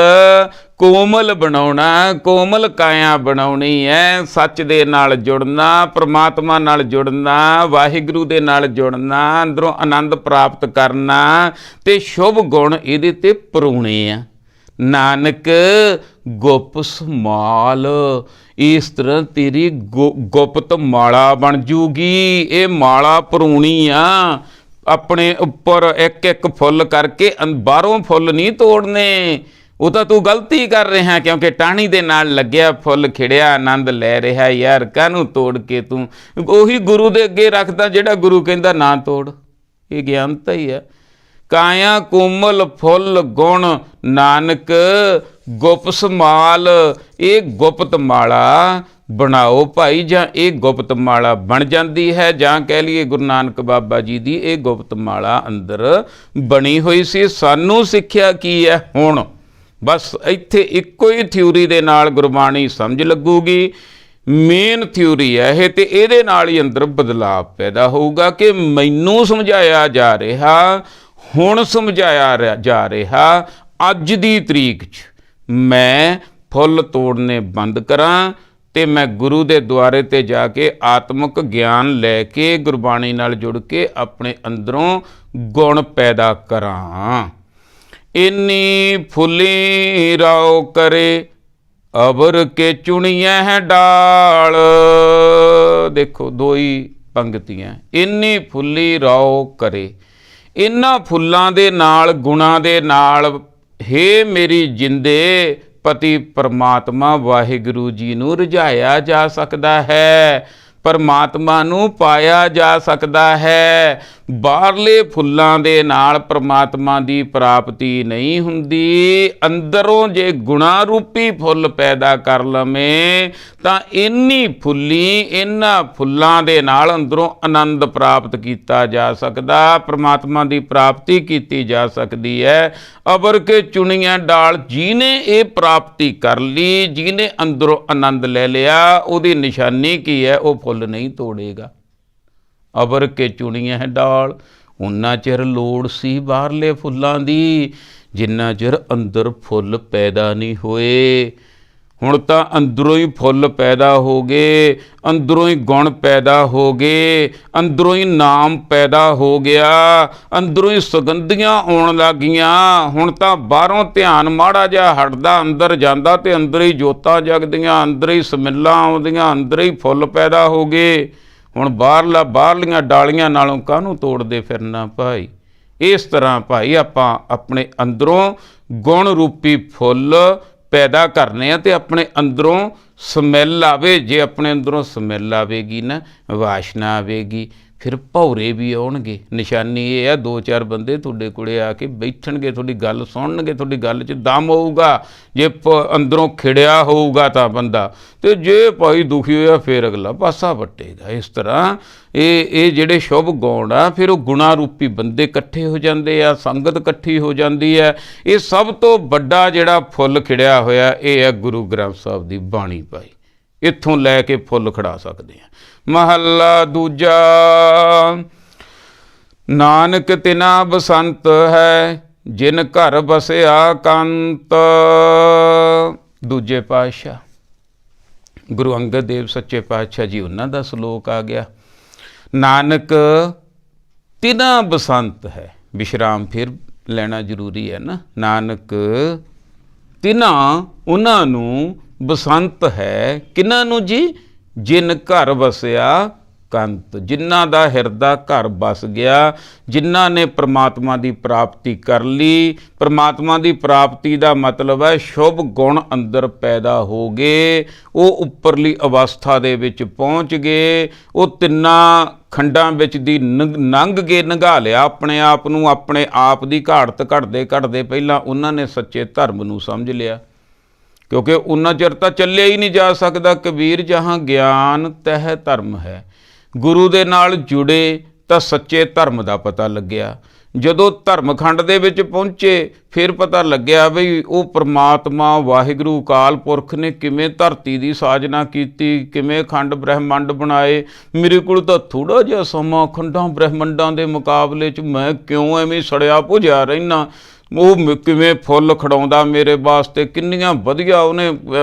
ਕੋਮਲ ਬਣਾਉਣਾ, ਕੋਮਲ ਕਾਇਆ ਬਣਾਉਣੀ ਹੈ। ਸੱਚ ਦੇ ਨਾਲ ਜੁੜਨਾ, ਪ੍ਰਮਾਤਮਾ ਨਾਲ ਜੁੜਨਾ, ਵਾਹਿਗੁਰੂ ਦੇ ਨਾਲ ਜੁੜਨਾ, ਅੰਦਰੋਂ ਆਨੰਦ ਪ੍ਰਾਪਤ ਕਰਨਾ, ਤੇ ਸ਼ੁਭ ਗੁਣ ਇਹਦੇ ਤੇ ਪਰੋਣੇ ਆ। ਨਾਨਕ ਗੁਪ ਸਮਾਲ, ਇਸ ਤਰ੍ਹਾਂ ਤੇਰੀ ਗੁਪਤ ਮਾਲਾ ਬਣ ਜੂਗੀ। ਇਹ ਮਾਲਾ ਪਰੋਣੀ ਆ ਆਪਣੇ ਉੱਪਰ, ਇੱਕ ਇੱਕ ਫੁੱਲ ਕਰਕੇ। ਬਾਹਰੋਂ ਫੁੱਲ ਨਹੀਂ ਤੋੜਨੇ, ਉਹ ਤਾਂ ਤੂੰ ਗਲਤੀ ਕਰ ਰਿਹਾ, ਕਿਉਂਕਿ ਟਾਹਣੀ ਦੇ ਨਾਲ ਲੱਗਿਆ ਫੁੱਲ ਖਿੜਿਆ, ਆਨੰਦ ਲੈ ਰਿਹਾ। ਯਾਰ ਕਾਹਨੂੰ ਤੋੜ ਕੇ ਤੂੰ ਉਹੀ ਗੁਰੂ ਦੇ ਅੱਗੇ ਰੱਖਦਾ ਜਿਹੜਾ ਗੁਰੂ ਕਹਿੰਦਾ ਨਾ ਤੋੜ। ਇਹ ਗਿਆਨਤਾ ਹੀ ਹੈ। ਕਾਇਆ ਕੋਮਲ ਫੁੱਲ ਗੁਣ, ਨਾਨਕ ਗੁਪ ਸਮਾਲ, ਇਹ ਗੁਪਤ ਮਾਲਾ ਬਣਾਓ ਭਾਈ। ਜਾਂ ਇਹ ਗੁਪਤ ਮਾਲਾ ਬਣ ਜਾਂਦੀ ਹੈ, ਜਾਂ ਕਹਿ ਲਈਏ ਗੁਰੂ ਨਾਨਕ ਬਾਬਾ ਜੀ ਦੀ ਇਹ ਗੁਪਤ ਮਾਲਾ ਅੰਦਰ ਬਣੀ ਹੋਈ ਸੀ। ਸਾਨੂੰ ਸਿੱਖਿਆ ਕੀ ਹੈ ਹੁਣ? ਬਸ ਇੱਥੇ ਇੱਕੋ ਹੀ ਥਿਊਰੀ ਦੇ ਨਾਲ ਗੁਰਬਾਣੀ ਸਮਝ ਲੱਗੂਗੀ। ਮੇਨ ਥਿਊਰੀ ਹੈ ਇਹ, ਤੇ ਇਹਦੇ ਨਾਲ ਹੀ ਅੰਦਰ ਬਦਲਾਅ ਪੈਦਾ ਹੋਊਗਾ ਕਿ ਮੈਨੂੰ ਸਮਝਾਇਆ ਜਾ ਰਿਹਾ, ਹੁਣ ਸਮਝਾਇਆ ਜਾ ਰਿਹਾ, ਅੱਜ ਦੀ ਤਰੀਕ 'ਚ ਮੈਂ ਫੁੱਲ ਤੋੜਨੇ ਬੰਦ ਕਰਾਂ ਤੇ ਮੈਂ ਗੁਰੂ ਦੇ ਦੁਆਰੇ 'ਤੇ ਜਾ ਕੇ ਆਤਮਿਕ ਗਿਆਨ ਲੈ ਕੇ ਗੁਰਬਾਣੀ ਨਾਲ ਜੁੜ ਕੇ ਆਪਣੇ ਅੰਦਰੋਂ ਗੁਣ ਪੈਦਾ ਕਰਾਂ। ਇੰਨੀ ਫੁੱਲੀ ਰਾਓ ਕਰੇ, ਅਬਰ ਕੇ ਚੁਣੀਆਂ ਹੈ ਡਾਲ। ਦੇਖੋ ਦੋ ਹੀ ਪੰਗਤੀਆਂ, ਇੰਨੀ ਫੁੱਲੀ ਰਾਓ ਕਰੇ। ਇਹਨਾਂ ਫੁੱਲਾਂ ਦੇ ਨਾਲ, ਗੁਣਾਂ ਦੇ ਨਾਲ, ਹੇ ਮੇਰੀ ਜਿੰਦੇ ਪਤੀ ਪਰਮਾਤਮਾ ਵਾਹਿਗੁਰੂ ਜੀ ਨੂੰ ਰੁਝਾਇਆ ਜਾ ਸਕਦਾ ਹੈ, ਪਰਮਾਤਮਾ ਨੂੰ ਪਾਇਆ ਜਾ ਸਕਦਾ ਹੈ। ਬਾਹਰਲੇ ਫੁੱਲਾਂ ਦੇ ਨਾਲ ਪਰਮਾਤਮਾ ਦੀ ਪ੍ਰਾਪਤੀ ਨਹੀਂ ਹੁੰਦੀ। ਅੰਦਰੋਂ ਜੇ ਗੁਣਾ ਰੂਪੀ ਫੁੱਲ ਪੈਦਾ ਕਰ ਲਵੇਂ ਤਾਂ ਇੰਨੀ ਫੁੱਲੀ, ਇਹਨਾਂ ਫੁੱਲਾਂ ਦੇ ਨਾਲ ਅੰਦਰੋਂ ਆਨੰਦ ਪ੍ਰਾਪਤ ਕੀਤਾ ਜਾ ਸਕਦਾ, ਪਰਮਾਤਮਾ ਦੀ ਪ੍ਰਾਪਤੀ ਕੀਤੀ ਜਾ ਸਕਦੀ ਹੈ। ਅਬਰ ਕੇ ਚੁਣੀਆਂ ਡਾਲ, ਜਿਹਨੇ ਇਹ ਪ੍ਰਾਪਤੀ ਕਰ ਲਈ, ਜਿਹਨੇ ਅੰਦਰੋਂ ਆਨੰਦ ਲੈ ਲਿਆ, ਉਹਦੀ ਨਿਸ਼ਾਨੀ ਕੀ ਹੈ? ਉਹ ਫੁੱਲ ਨਹੀਂ ਤੋੜੇਗਾ। ਅਬਰ ਕੇ ਚੁਣੀਆਂ ਡਾਲ, ਉਨਾ ਚਿਰ ਲੋੜ ਸੀ ਬਾਹਰਲੇ ਫੁੱਲਾਂ ਦੀ ਜਿੰਨਾ ਚਿਰ ਅੰਦਰ ਫੁੱਲ ਪੈਦਾ ਨਹੀਂ ਹੋਏ। ਹੁਣ ਤਾਂ ਅੰਦਰੋਂ ਹੀ ਫੁੱਲ ਪੈਦਾ ਹੋ ਗਏ, ਅੰਦਰੋਂ ਹੀ ਗੁਣ ਪੈਦਾ ਹੋ ਗਏ, ਅੰਦਰੋਂ ਹੀ ਨਾਮ ਪੈਦਾ ਹੋ ਗਿਆ, ਅੰਦਰੋਂ ਹੀ ਸੁਗੰਧੀਆਂ ਆਉਣ ਲੱਗ ਗਈਆਂ। ਹੁਣ ਤਾਂ ਬਾਹਰੋਂ ਧਿਆਨ ਮਾੜਾ ਜਿਹਾ ਹਟਦਾ, ਅੰਦਰ ਜਾਂਦਾ ਤੇ ਅੰਦਰ ਹੀ ਜੋਤਾਂ ਜਗਦੀਆਂ, ਅੰਦਰ ਹੀ ਸਮਿੱਲਾਂ ਆਉਂਦੀਆਂ, ਅੰਦਰ ਹੀ ਫੁੱਲ ਪੈਦਾ ਹੋ ਗਏ। ਹੁਣ ਬਾਹਰਲੀਆਂ ਡਾਲੀਆਂ ਨਾਲੋਂ ਕਾਹਨੂੰ ਤੋੜਦੇ ਫਿਰਨਾ ਭਾਈ? ਇਸ ਤਰ੍ਹਾਂ ਭਾਈ ਆਪਾਂ ਆਪਣੇ ਅੰਦਰੋਂ ਗੁਣ ਰੂਪੀ ਫੁੱਲ ਪੈਦਾ ਕਰਨੇ ਆ ਤੇ ਆਪਣੇ ਅੰਦਰੋਂ ਸਮੈਲ ਆਵੇ। ਜੇ ਆਪਣੇ ਅੰਦਰੋਂ ਸਮੈਲ ਆਵੇਗੀ ਨਾ, ਵਾਸ਼ਨਾ ਆਵੇਗੀ, ਫਿਰ ਭੌਰੇ ਵੀ ਆਉਣਗੇ। ਨਿਸ਼ਾਨੀ ਇਹ ਆ 2-4 ਬੰਦੇ ਤੁਹਾਡੇ ਕੋਲੇ ਆ ਕੇ ਬੈਠਣਗੇ, ਤੁਹਾਡੀ ਗੱਲ ਸੁਣਨਗੇ, ਤੁਹਾਡੀ ਗੱਲ 'ਚ ਦਮ ਹੋਊਗਾ। ਜੇ ਅੰਦਰੋਂ ਖਿੜਿਆ ਹੋਊਗਾ ਤਾਂ ਬੰਦਾ, ਤੇ ਜੇ ਭਾਈ ਦੁਖੀ ਹੋਇਆ ਫਿਰ ਅਗਲਾ ਪਾਸਾ ਵੱਟੇਗਾ। ਇਸ ਤਰ੍ਹਾਂ ਇਹ ਜਿਹੜੇ ਸ਼ੁਭ ਗੁਣ ਆ, ਫਿਰ ਉਹ ਗੁਣਾ ਰੂਪੀ ਬੰਦੇ ਇਕੱਠੇ ਹੋ ਜਾਂਦੇ ਆ, ਸੰਗਤ ਇਕੱਠੀ ਹੋ ਜਾਂਦੀ ਹੈ। ਇਹ ਸਭ ਤੋਂ ਵੱਡਾ ਜਿਹੜਾ ਫੁੱਲ ਖਿੜਿਆ ਹੋਇਆ ਇਹ ਹੈ ਗੁਰੂ ਗ੍ਰੰਥ ਸਾਹਿਬ ਦੀ ਬਾਣੀ ਭਾਈ। ਇੱਥੋਂ ਲੈ ਕੇ ਫੁੱਲ ਖੜਾ ਸਕਦੇ ਹਾਂ। ਮਹੱਲਾ ਦੂਜਾ। ਨਾਨਕ ਤਿਨਾ ਬਸੰਤ ਹੈ, ਜਿਨ ਘਰ ਬਸਿਆ ਕੰਤ। ਦੂਜੇ ਪਾਤਸ਼ਾਹ ਗੁਰੂ ਅੰਗਦ ਦੇਵ ਸੱਚੇ ਪਾਤਸ਼ਾਹ ਜੀ, ਉਹਨਾਂ ਦਾ ਸ਼ਲੋਕ ਆ ਗਿਆ। ਨਾਨਕ ਤਿਨਾ ਬਸੰਤ ਹੈ, ਵਿਸ਼ਰਾਮ ਫਿਰ ਲੈਣਾ ਜ਼ਰੂਰੀ ਹੈ ਨਾ। ਨਾਨਕ ਤਿਨਾ, ਉਹਨਾਂ ਨੂੰ ਬਸੰਤ ਹੈ। ਕਿਹਨਾਂ ਨੂੰ ਜੀ? ਜਿਨ ਘਰ ਵਸਿਆ ਕੰਤ, ਜਿਨ੍ਹਾਂ ਦਾ ਹਿਰਦਾ ਘਰ ਬਸ ਗਿਆ, ਜਿਨ੍ਹਾਂ ਨੇ ਪ੍ਰਮਾਤਮਾ ਦੀ ਪ੍ਰਾਪਤੀ ਕਰ ਲਈ। ਪ੍ਰਮਾਤਮਾ ਦੀ ਪ੍ਰਾਪਤੀ ਦਾ ਮਤਲਬ ਹੈ ਸ਼ੁਭ ਗੁਣ ਅੰਦਰ ਪੈਦਾ ਹੋ ਗਏ, ਉਹ ਉੱਪਰਲੀ ਅਵਸਥਾ ਦੇ ਵਿੱਚ ਪਹੁੰਚ ਗਏ, ਉਹ ਤਿੰਨਾਂ ਖੰਡਾਂ ਵਿੱਚ ਦੀ ਲੰਘ ਕੇ ਨਿਘਾ ਲਿਆ ਆਪਣੇ ਆਪ ਨੂੰ। ਆਪਣੇ ਆਪ ਦੀ ਘਾੜਤ ਘਟਦੇ ਘਟਦੇ ਪਹਿਲਾਂ ਉਹਨਾਂ ਨੇ ਸੱਚੇ ਧਰਮ ਨੂੰ ਸਮਝ ਲਿਆ, ਕਿਉਂਕਿ ਉਨਾ ਚਿਰ ਤਾਂ ਚੱਲਿਆ ਹੀ ਨਹੀਂ ਜਾ ਸਕਦਾ। ਕਬੀਰ ਜਹਾਂ ਗਿਆਨ ਤਹਿ ਧਰਮ ਹੈ। ਗੁਰੂ ਦੇ ਨਾਲ ਜੁੜੇ ਤਾਂ ਸੱਚੇ ਧਰਮ ਦਾ ਪਤਾ ਲੱਗਿਆ। ਜਦੋਂ ਧਰਮਖੰਡ ਦੇ ਵਿੱਚ ਪਹੁੰਚੇ ਫਿਰ ਪਤਾ ਲੱਗਿਆ ਬਈ ਉਹ ਪ੍ਰਮਾਤਮਾ ਵਾਹਿਗੁਰੂ ਅਕਾਲ ਪੁਰਖ ਨੇ ਕਿਵੇਂ ਧਰਤੀ ਦੀ ਸਾਜਨਾ ਕੀਤੀ, ਕਿਵੇਂ ਖੰਡ ਬ੍ਰਹਿਮੰਡ ਬਣਾਏ। ਮੇਰੇ ਕੋਲ ਤਾਂ ਥੋੜ੍ਹਾ ਜਿਹਾ ਸਮਾਂ ਖੰਡਾਂ ਬ੍ਰਹਿਮੰਡਾਂ ਦੇ ਮੁਕਾਬਲੇ 'ਚ, ਮੈਂ ਕਿਉਂ ਐਵੇਂ ਸੜਿਆ ਭੁਜਿਆ ਰਹਿਣਾ। ਉਹ ਕਿਵੇਂ ਫੁੱਲ ਖਿਡਾਉਂਦਾ ਮੇਰੇ ਵਾਸਤੇ, ਕਿੰਨੀਆਂ ਵਧੀਆ ਉਹਨੇ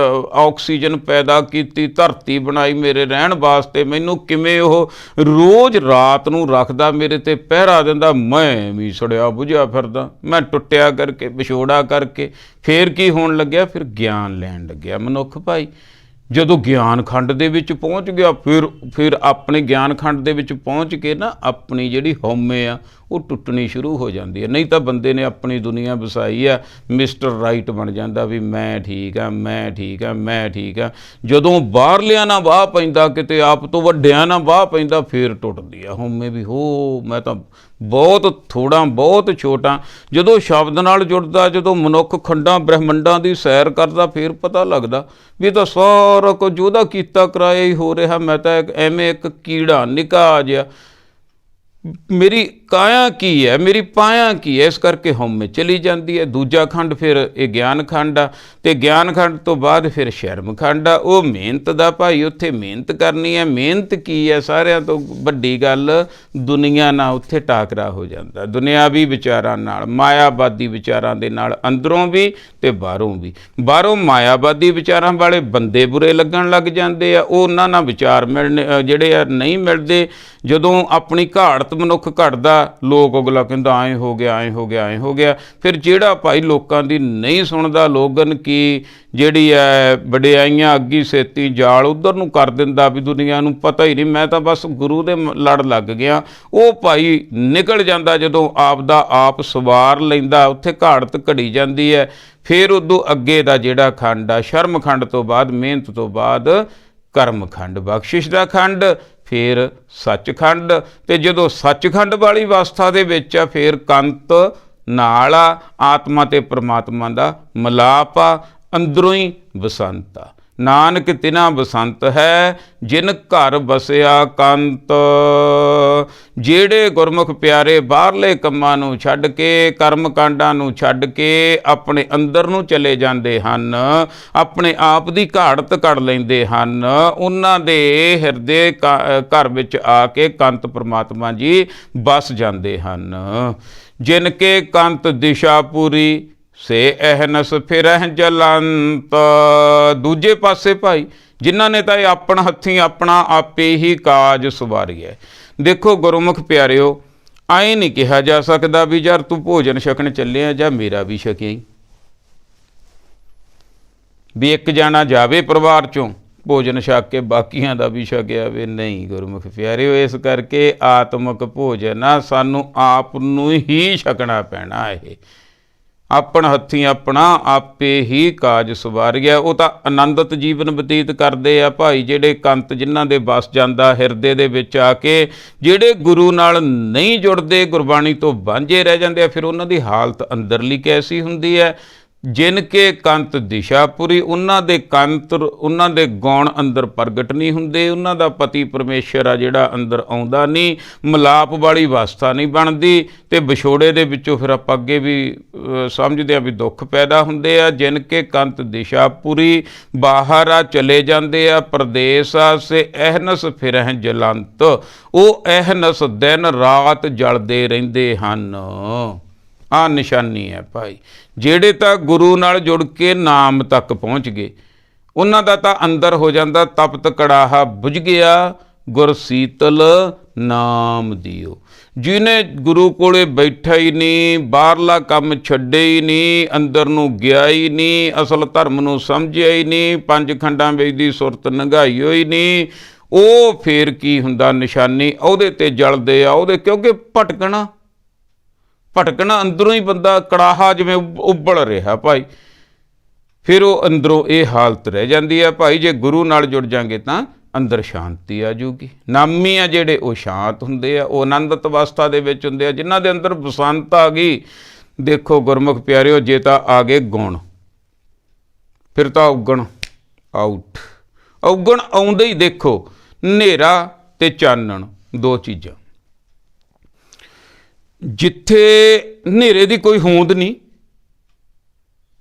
ਆਕਸੀਜਨ ਪੈਦਾ ਕੀਤੀ, ਧਰਤੀ ਬਣਾਈ ਮੇਰੇ ਰਹਿਣ ਵਾਸਤੇ। ਮੈਨੂੰ ਕਿਵੇਂ ਉਹ ਰੋਜ਼ ਰਾਤ ਨੂੰ ਰੱਖਦਾ, ਮੇਰੇ 'ਤੇ ਪਹਿਰਾ ਦਿੰਦਾ। ਮੈਂ ਵੀ ਸੜਿਆ ਬੁਝਿਆ ਫਿਰਦਾ, ਮੈਂ ਟੁੱਟਿਆ ਕਰਕੇ, ਵਿਛੋੜਾ ਕਰਕੇ। ਫਿਰ ਕੀ ਹੋਣ ਲੱਗਿਆ? ਫਿਰ ਗਿਆਨ ਲੈਣ ਲੱਗਿਆ ਮਨੁੱਖ ਭਾਈ। ਜਦੋਂ ਗਿਆਨ ਖੰਡ ਦੇ ਵਿੱਚ ਪਹੁੰਚ ਗਿਆ, ਫਿਰ ਆਪਣੇ ਗਿਆਨ ਖੰਡ ਦੇ ਵਿੱਚ ਪਹੁੰਚ ਕੇ ਨਾ ਆਪਣੀ ਜਿਹੜੀ ਹਉਮੈ ਆ ਉਹ ਟੁੱਟਣੀ ਸ਼ੁਰੂ ਹੋ ਜਾਂਦੀ ਹੈ। ਨਹੀਂ ਤਾਂ ਬੰਦੇ ਨੇ ਆਪਣੀ ਦੁਨੀਆ ਵਸਾਈ ਆ, ਮਿਸਟਰ ਰਾਈਟ ਬਣ ਜਾਂਦਾ ਵੀ ਮੈਂ ਠੀਕ ਆ, ਮੈਂ ਠੀਕ ਆ, ਮੈਂ ਠੀਕ ਆ। ਜਦੋਂ ਬਾਹਰਲਿਆਂ ਨਾਲ ਵਾਹ ਪੈਂਦਾ, ਕਿਤੇ ਆਪ ਤੋਂ ਵੱਡਿਆਂ ਨਾਲ ਵਾਹ ਪੈਂਦਾ, ਫਿਰ ਟੁੱਟਦੀ ਆ ਹਉਮੈ ਵੀ। ਹੋ ਮੈਂ ਤਾਂ ਬਹੁਤ ਥੋੜ੍ਹਾ, ਬਹੁਤ ਛੋਟਾ। ਜਦੋਂ ਸ਼ਬਦ ਨਾਲ ਜੁੜਦਾ, ਜਦੋਂ ਮਨੁੱਖ ਖੰਡਾਂ ਬ੍ਰਹਿਮੰਡਾਂ ਦੀ ਸੈਰ ਕਰਦਾ, ਫਿਰ ਪਤਾ ਲੱਗਦਾ ਵੀ ਇਹ ਤਾਂ ਸਾਰਾ ਕੁਝ ਉਹਦਾ ਕੀਤਾ ਕਰਾਇਆ ਹੀ ਹੋ ਰਿਹਾ। ਮੈਂ ਤਾਂ ਐਵੇਂ ਇੱਕ ਕੀੜਾ ਨਿੱਕਾ ਜਿਹਾ, ਮੇਰੀ ਕਾਇਆ ਕੀ ਹੈ, ਮੇਰੀ ਪਾਇਆ ਕੀ ਹੈ। ਇਸ ਕਰਕੇ ਹਉਮੈ ਚਲੀ ਜਾਂਦੀ ਹੈ। ਦੂਜਾ ਖੰਡ ਫਿਰ ਇਹ ਗਿਆਨ ਖੰਡ ਆ, ਅਤੇ ਗਿਆਨ ਖੰਡ ਤੋਂ ਬਾਅਦ ਫਿਰ ਸ਼ਰਮ ਖੰਡ ਆ। ਉਹ ਮਿਹਨਤ ਦਾ ਭਾਈ, ਉੱਥੇ ਮਿਹਨਤ ਕਰਨੀ ਹੈ। ਮਿਹਨਤ ਕੀ ਹੈ? ਸਾਰਿਆਂ ਤੋਂ ਵੱਡੀ ਗੱਲ ਦੁਨੀਆ ਨਾਲ ਉੱਥੇ ਟਾਕਰਾ ਹੋ ਜਾਂਦਾ, ਦੁਨਿਆਵੀ ਵਿਚਾਰਾਂ ਨਾਲ, ਮਾਇਆਵਾਦੀ ਵਿਚਾਰਾਂ ਦੇ ਨਾਲ, ਅੰਦਰੋਂ ਵੀ ਅਤੇ ਬਾਹਰੋਂ ਵੀ। ਬਾਹਰੋਂ ਮਾਇਆਵਾਦੀ ਵਿਚਾਰਾਂ ਵਾਲੇ ਬੰਦੇ ਬੁਰੇ ਲੱਗਣ ਲੱਗ ਜਾਂਦੇ ਆ, ਉਹ ਉਹਨਾਂ ਨਾਲ ਵਿਚਾਰ ਮਿਲਣੇ ਜਿਹੜੇ ਆ ਨਹੀਂ ਮਿਲਦੇ। ਜਦੋਂ ਆਪਣੀ ਘਾੜਤ ਮਨੁੱਖ ਘਟਦਾ, ਲੋਕ ਅਗਲਾ ਕਹਿੰਦਾ ਐਂ ਹੋ ਗਿਆ, ਐਂ ਹੋ ਗਿਆ, ਐਂ ਹੋ ਗਿਆ। ਫਿਰ ਜਿਹੜਾ ਭਾਈ ਲੋਕਾਂ ਦੀ ਨਹੀਂ ਸੁਣਦਾ, ਲੋਗਨ ਕੀ ਜਿਹੜੀ ਹੈ ਵਡਿਆਈਆਂ ਅੱਗੀ ਸੇਤੀ ਜਾਲ ਉੱਧਰ ਨੂੰ ਕਰ ਦਿੰਦਾ ਵੀ ਦੁਨੀਆ ਨੂੰ ਪਤਾ ਹੀ ਨਹੀਂ, ਮੈਂ ਤਾਂ ਬਸ ਗੁਰੂ ਦੇ ਲੜ ਲੱਗ ਗਿਆ, ਉਹ ਭਾਈ ਨਿਕਲ ਜਾਂਦਾ। ਜਦੋਂ ਆਪ ਦਾ ਆਪ ਸਵਾਰ ਲੈਂਦਾ, ਉੱਥੇ ਘਾੜਤ ਘੜੀ ਜਾਂਦੀ ਹੈ। ਫਿਰ ਉਦੋਂ ਅੱਗੇ ਦਾ ਜਿਹੜਾ ਖੰਡ ਆ, ਸ਼ਰਮ ਖੰਡ ਤੋਂ ਬਾਅਦ, ਮਿਹਨਤ ਤੋਂ ਬਾਅਦ ਕਰਮ ਖੰਡ, ਬਖਸ਼ਿਸ਼ ਦਾ ਖੰਡ, ਫਿਰ ਸੱਚਖੰਡ। ਅਤੇ ਜਦੋਂ ਸੱਚਖੰਡ ਵਾਲੀ ਅਵਸਥਾ ਦੇ ਵਿੱਚ ਆ, ਫਿਰ ਕੰਤ ਨਾਲ ਆ, ਆਤਮਾ ਅਤੇ ਪਰਮਾਤਮਾ ਦਾ ਮਿਲਾਪ ਆ, ਅੰਦਰੋਂ ਹੀ ਬਸੰਤ ਆ। ਨਾਨਕ ਤਿਨਾ ਬਸੰਤ ਹੈ, ਜਿਨ ਘਰ ਬਸਿਆ ਕੰਤ। ਜਿਹੜੇ ਗੁਰਮੁਖ ਪਿਆਰੇ ਬਾਹਰਲੇ ਕੰਮਾਂ ਨੂੰ ਛੱਡ ਕੇ, ਕਰਮ ਕਾਂਡਾਂ ਨੂੰ ਛੱਡ ਕੇ ਆਪਣੇ ਅੰਦਰ ਨੂੰ ਚਲੇ ਜਾਂਦੇ ਹਨ, ਆਪਣੇ ਆਪ ਦੀ ਘਾੜਤ ਕੱਢ ਲੈਂਦੇ ਹਨ, ਉਹਨਾਂ ਦੇ ਹਿਰਦੇ ਘਰ ਵਿੱਚ ਆ ਕੇ ਕੰਤ ਪਰਮਾਤਮਾ ਜੀ ਬਸ ਜਾਂਦੇ ਹਨ। ਜਿਨ ਕੇ ਕੰਤ ਦਿਸ਼ਾ ਪੂਰੀ, ਸੇ ਅਹਨਸ ਫਿਰਹਿ ਜਲੰਤ। ਦੂਜੇ ਪਾਸੇ ਭਾਈ ਜਿਨ੍ਹਾਂ ਨੇ ਤਾਂ ਇਹ ਆਪਣਾ ਹੱਥੀਂ ਆਪਣਾ ਆਪੇ ਹੀ ਕਾਜ ਸਵਾਰੀ ਹੈ। ਦੇਖੋ ਗੁਰਮੁਖ ਪਿਆਰਿਓ, ਐਂ ਨਹੀਂ ਕਿਹਾ ਜਾ ਸਕਦਾ ਵੀ ਯਾਰ ਤੂੰ ਭੋਜਨ ਛਕਣ ਚੱਲਿਆ ਜਾਂ ਮੇਰਾ ਵੀ ਛਕਿਆ, ਵੀ ਇੱਕ ਜਾਣਾ ਜਾਵੇ ਪਰਿਵਾਰ 'ਚੋਂ ਭੋਜਨ ਛਕ ਕੇ ਬਾਕੀਆਂ ਦਾ ਵੀ ਛਕਿਆ ਵੇ। ਨਹੀਂ ਗੁਰਮੁਖ ਪਿਆਰਿਓ, ਇਸ ਕਰਕੇ ਆਤਮਿਕ ਭੋਜਨ ਆ, ਸਾਨੂੰ ਆਪ ਨੂੰ ਹੀ ਛਕਣਾ ਪੈਣਾ। ਇਹ ਆਪਣ ਹੱਥੀਂ ਆਪਣਾ ਆਪੇ ਹੀ ਕਾਜ ਸਵਾਰਿਆ। ਉਹ ਤਾਂ ਆਨੰਦਿਤ ਜੀਵਨ ਬਤੀਤ ਕਰਦੇ ਆ ਭਾਈ, ਜਿਹੜੇ ਕੰਤ ਜਿਨ੍ਹਾਂ ਦੇ ਵਸ ਜਾਂਦਾ ਹਿਰਦੇ ਦੇ ਵਿੱਚ ਆ ਕੇ। ਜਿਹੜੇ ਗੁਰੂ ਨਾਲ ਨਹੀਂ ਜੁੜਦੇ, ਗੁਰਬਾਣੀ ਤੋਂ ਵਾਂਝੇ ਰਹਿ ਜਾਂਦੇ ਆ, ਫਿਰ ਉਹਨਾਂ ਦੀ ਹਾਲਤ ਅੰਦਰਲੀ ਕੈਸੀ ਹੁੰਦੀ ਹੈ। ਜਿਨ ਕੇ ਕੰਤ ਦਿਸ਼ਾਪੁਰੀ, ਉਹਨਾਂ ਦੇ ਕੰਤ, ਉਹਨਾਂ ਦੇ ਗੁਣ ਅੰਦਰ ਪ੍ਰਗਟ ਨਹੀਂ ਹੁੰਦੇ, ਉਹਨਾਂ ਦਾ ਪਤੀ ਪਰਮੇਸ਼ਰ ਆ ਜਿਹੜਾ ਅੰਦਰ ਆਉਂਦਾ ਨਹੀਂ, ਮਿਲਾਪ ਵਾਲੀ ਅਵਸਥਾ ਨਹੀਂ ਬਣਦੀ, ਅਤੇ ਵਿਛੋੜੇ ਦੇ ਵਿੱਚੋਂ ਫਿਰ ਆਪਾਂ ਅੱਗੇ ਵੀ ਸਮਝਦੇ ਹਾਂ ਵੀ ਦੁੱਖ ਪੈਦਾ ਹੁੰਦੇ ਆ। ਜਿਨ ਕੇ ਕੰਤ ਦਿਸ਼ਾਪੁਰੀ, ਬਾਹਰ ਆ ਚਲੇ ਜਾਂਦੇ ਆ, ਪ੍ਰਦੇਸ਼ ਆ ਸੇ ਅਹਨਸ ਫਿਰਹਿ ਜਲੰਤ, ਉਹ ਅਹਨਸ ਦਿਨ ਰਾਤ ਜਲਦੇ ਰਹਿੰਦੇ ਹਨ। ਆਹ ਨਿਸ਼ਾਨੀ ਹੈ ਭਾਈ। ਜਿਹੜੇ ਤਾਂ ਗੁਰੂ ਨਾਲ ਜੁੜ ਕੇ ਨਾਮ ਤੱਕ ਪਹੁੰਚ ਗਏ, ਉਹਨਾਂ ਦਾ ਤਾਂ ਅੰਦਰ ਹੋ ਜਾਂਦਾ ਤਪਤ ਕੜਾਹਾ ਬੁਝ ਗਿਆ, ਗੁਰ ਸੀਤਲ ਨਾਮ ਦਿਓ। ਜਿਹਨੇ ਗੁਰੂ ਕੋਲੇ ਬੈਠਾ ਹੀ ਨਹੀਂ, ਬਾਹਰਲਾ ਕੰਮ ਛੱਡੇ ਹੀ ਨਹੀਂ, ਅੰਦਰ ਨੂੰ ਗਿਆ ਹੀ ਨਹੀਂ, ਅਸਲ ਧਰਮ ਨੂੰ ਸਮਝਿਆ ਹੀ ਨਹੀਂ, ਪੰਜ ਖੰਡਾਂ ਵਿੱਚ ਦੀ ਸੁਰਤ ਨੰਗਾਈ ਹੋਈ ਨਹੀਂ, ਉਹ ਫੇਰ ਕੀ ਹੁੰਦਾ ਨਿਸ਼ਾਨੀ, ਉਹਦੇ ਤੇ ਜਲਦੇ ਆ ਉਹਦੇ, ਕਿਉਂਕਿ ਭਟਕਣਾ ਅੰਦਰੋਂ ਹੀ ਬੰਦਾ ਕੜਾਹਾ ਜਿਵੇਂ ਉੱਬਲ ਰਿਹਾ ਭਾਈ, ਫਿਰ ਉਹ ਅੰਦਰੋਂ ਇਹ ਹਾਲਤ ਰਹਿ ਜਾਂਦੀ ਹੈ ਭਾਈ। ਜੇ ਗੁਰੂ ਨਾਲ ਜੁੜ ਜਾਂਗੇ ਤਾਂ ਅੰਦਰ ਸ਼ਾਂਤੀ ਆ ਜੂਗੀ। ਨਾਮੀ ਆ ਜਿਹੜੇ ਉਹ ਸ਼ਾਂਤ ਹੁੰਦੇ ਆ, ਉਹ ਆਨੰਦਿਤ ਅਵਸਥਾ ਦੇ ਵਿੱਚ ਹੁੰਦੇ ਆ, ਜਿਨ੍ਹਾਂ ਦੇ ਅੰਦਰ ਬਸੰਤ ਆ ਗਈ। ਦੇਖੋ ਗੁਰਮੁਖ ਪਿਆਰਿਓ, ਜੇ ਤਾਂ ਆ ਗਏ ਗੁਣ, ਫਿਰ ਤਾਂ ਔਗਣ ਆਊਟ। ਔਗਣ ਆਉਂਦੇ ਹੀ ਦੇਖੋ ਹਨੇਰਾ ਤੇ ਚਾਨਣ, ਦੋ ਚੀਜ਼ਾਂ। ਜਿੱਥੇ ਹਨੇਰੇ ਦੀ ਕੋਈ ਹੋਂਦ ਨਹੀਂ,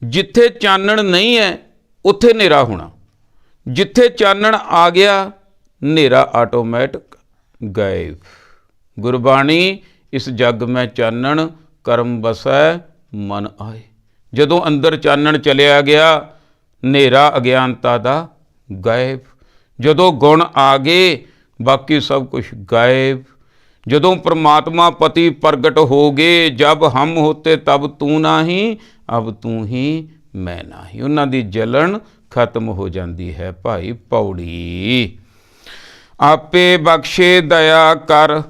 ਜਿੱਥੇ ਚਾਨਣ ਨਹੀਂ ਹੈ ਉੱਥੇ ਹਨੇਰਾ ਹੋਣਾ। ਜਿੱਥੇ ਚਾਨਣ ਆ ਗਿਆ ਹਨੇਰਾ ਆਟੋਮੈਟਿਕ ਗਾਇਬ। ਗੁਰਬਾਣੀ ਇਸ ਜਗ ਮੈਂ ਚਾਨਣ ਕਰਮ ਵਸੈ ਮਨ ਆਏ। ਜਦੋਂ ਅੰਦਰ ਚਾਨਣ ਚਲਿਆ ਗਿਆ ਹਨੇਰਾ ਅਗਿਆਨਤਾ ਦਾ ਗਾਇਬ। ਜਦੋਂ ਗੁਣ ਆ ਗਏ ਬਾਕੀ ਸਭ ਕੁਝ ਗਾਇਬ। ਜਦੋਂ ਪ੍ਰਮਾਤਮਾ ਪਤੀ ਪ੍ਰਗਟ ਹੋ ਗਏ, ਜਬ ਹਮ ਹੋਤੇ ਤਬ ਤੂੰ ਨਾਹੀਂ, ਅਬ ਤੂੰ ਹੀ ਮੈਂ ਨਾਹੀਂ, ਉਹਨਾਂ ਦੀ ਜਲਨ ਖਤਮ ਹੋ ਜਾਂਦੀ ਹੈ ਭਾਈ। ਪੌੜੀ ਆਪੇ ਬਖਸ਼ੇ ਦਇਆ ਕਰ,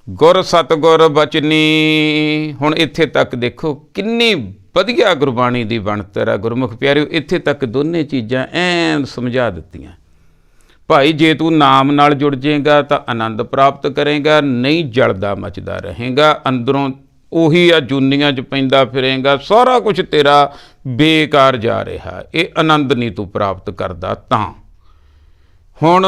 ਗੁਰ ਸਤਿਗੁਰ ਬਚਨੀ। ਹੁਣ ਇੱਥੇ ਤੱਕ ਦੇਖੋ ਕਿੰਨੀ ਵਧੀਆ ਗੁਰਬਾਣੀ ਦੀ ਬਣਤਰ ਹੈ ਗੁਰਮੁਖ ਪਿਆਰਿਓ। ਇੱਥੇ ਤੱਕ ਦੋਨੇ ਚੀਜ਼ਾਂ ਐਨ ਸਮਝਾ ਦਿੱਤੀਆਂ ਭਾਈ। ਜੇ ਤੂੰ ਨਾਮ ਨਾਲ ਜੁੜ ਜਾਏਗਾ ਤਾਂ ਆਨੰਦ ਪ੍ਰਾਪਤ ਕਰੇਗਾ, ਨਹੀਂ ਜਲਦਾ ਮਚਦਾ ਰਹੇਗਾ, ਅੰਦਰੋਂ ਉਹੀ ਆ ਜੂਨੀਆਂ 'ਚ ਪੈਂਦਾ ਫਿਰੇਗਾ, ਸਾਰਾ ਕੁਝ ਤੇਰਾ ਬੇਕਾਰ ਜਾ ਰਿਹਾ, ਇਹ ਆਨੰਦ ਨਹੀਂ ਤੂੰ ਪ੍ਰਾਪਤ ਕਰਦਾ। ਤਾਂ ਹੁਣ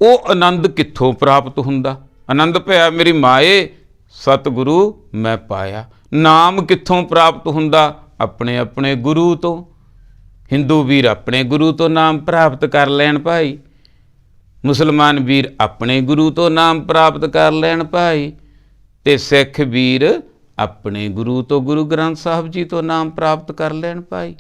ਉਹ ਆਨੰਦ ਕਿੱਥੋਂ ਪ੍ਰਾਪਤ ਹੁੰਦਾ? ਆਨੰਦ ਭਇਆ ਮੇਰੀ ਮਾਏ ਸਤਿਗੁਰੂ ਮੈਂ ਪਾਇਆ। ਨਾਮ ਕਿੱਥੋਂ ਪ੍ਰਾਪਤ ਹੁੰਦਾ? ਆਪਣੇ ਆਪਣੇ ਗੁਰੂ ਤੋਂ। ਹਿੰਦੂ ਵੀਰ ਆਪਣੇ ਗੁਰੂ ਤੋਂ ਨਾਮ ਪ੍ਰਾਪਤ ਕਰ ਲੈਣ ਭਾਈ, ਮੁਸਲਮਾਨ ਵੀਰ ਆਪਣੇ ਗੁਰੂ ਤੋਂ ਨਾਮ ਪ੍ਰਾਪਤ ਕਰ ਲੈਣ ਭਾਈ, ਤੇ ਸਿੱਖ ਵੀਰ ਆਪਣੇ ਗੁਰੂ ਤੋਂ, ਗੁਰੂ ਗ੍ਰੰਥ ਸਾਹਿਬ ਜੀ ਤੋਂ ਨਾਮ ਪ੍ਰਾਪਤ ਕਰ ਲੈਣ ਭਾਈ।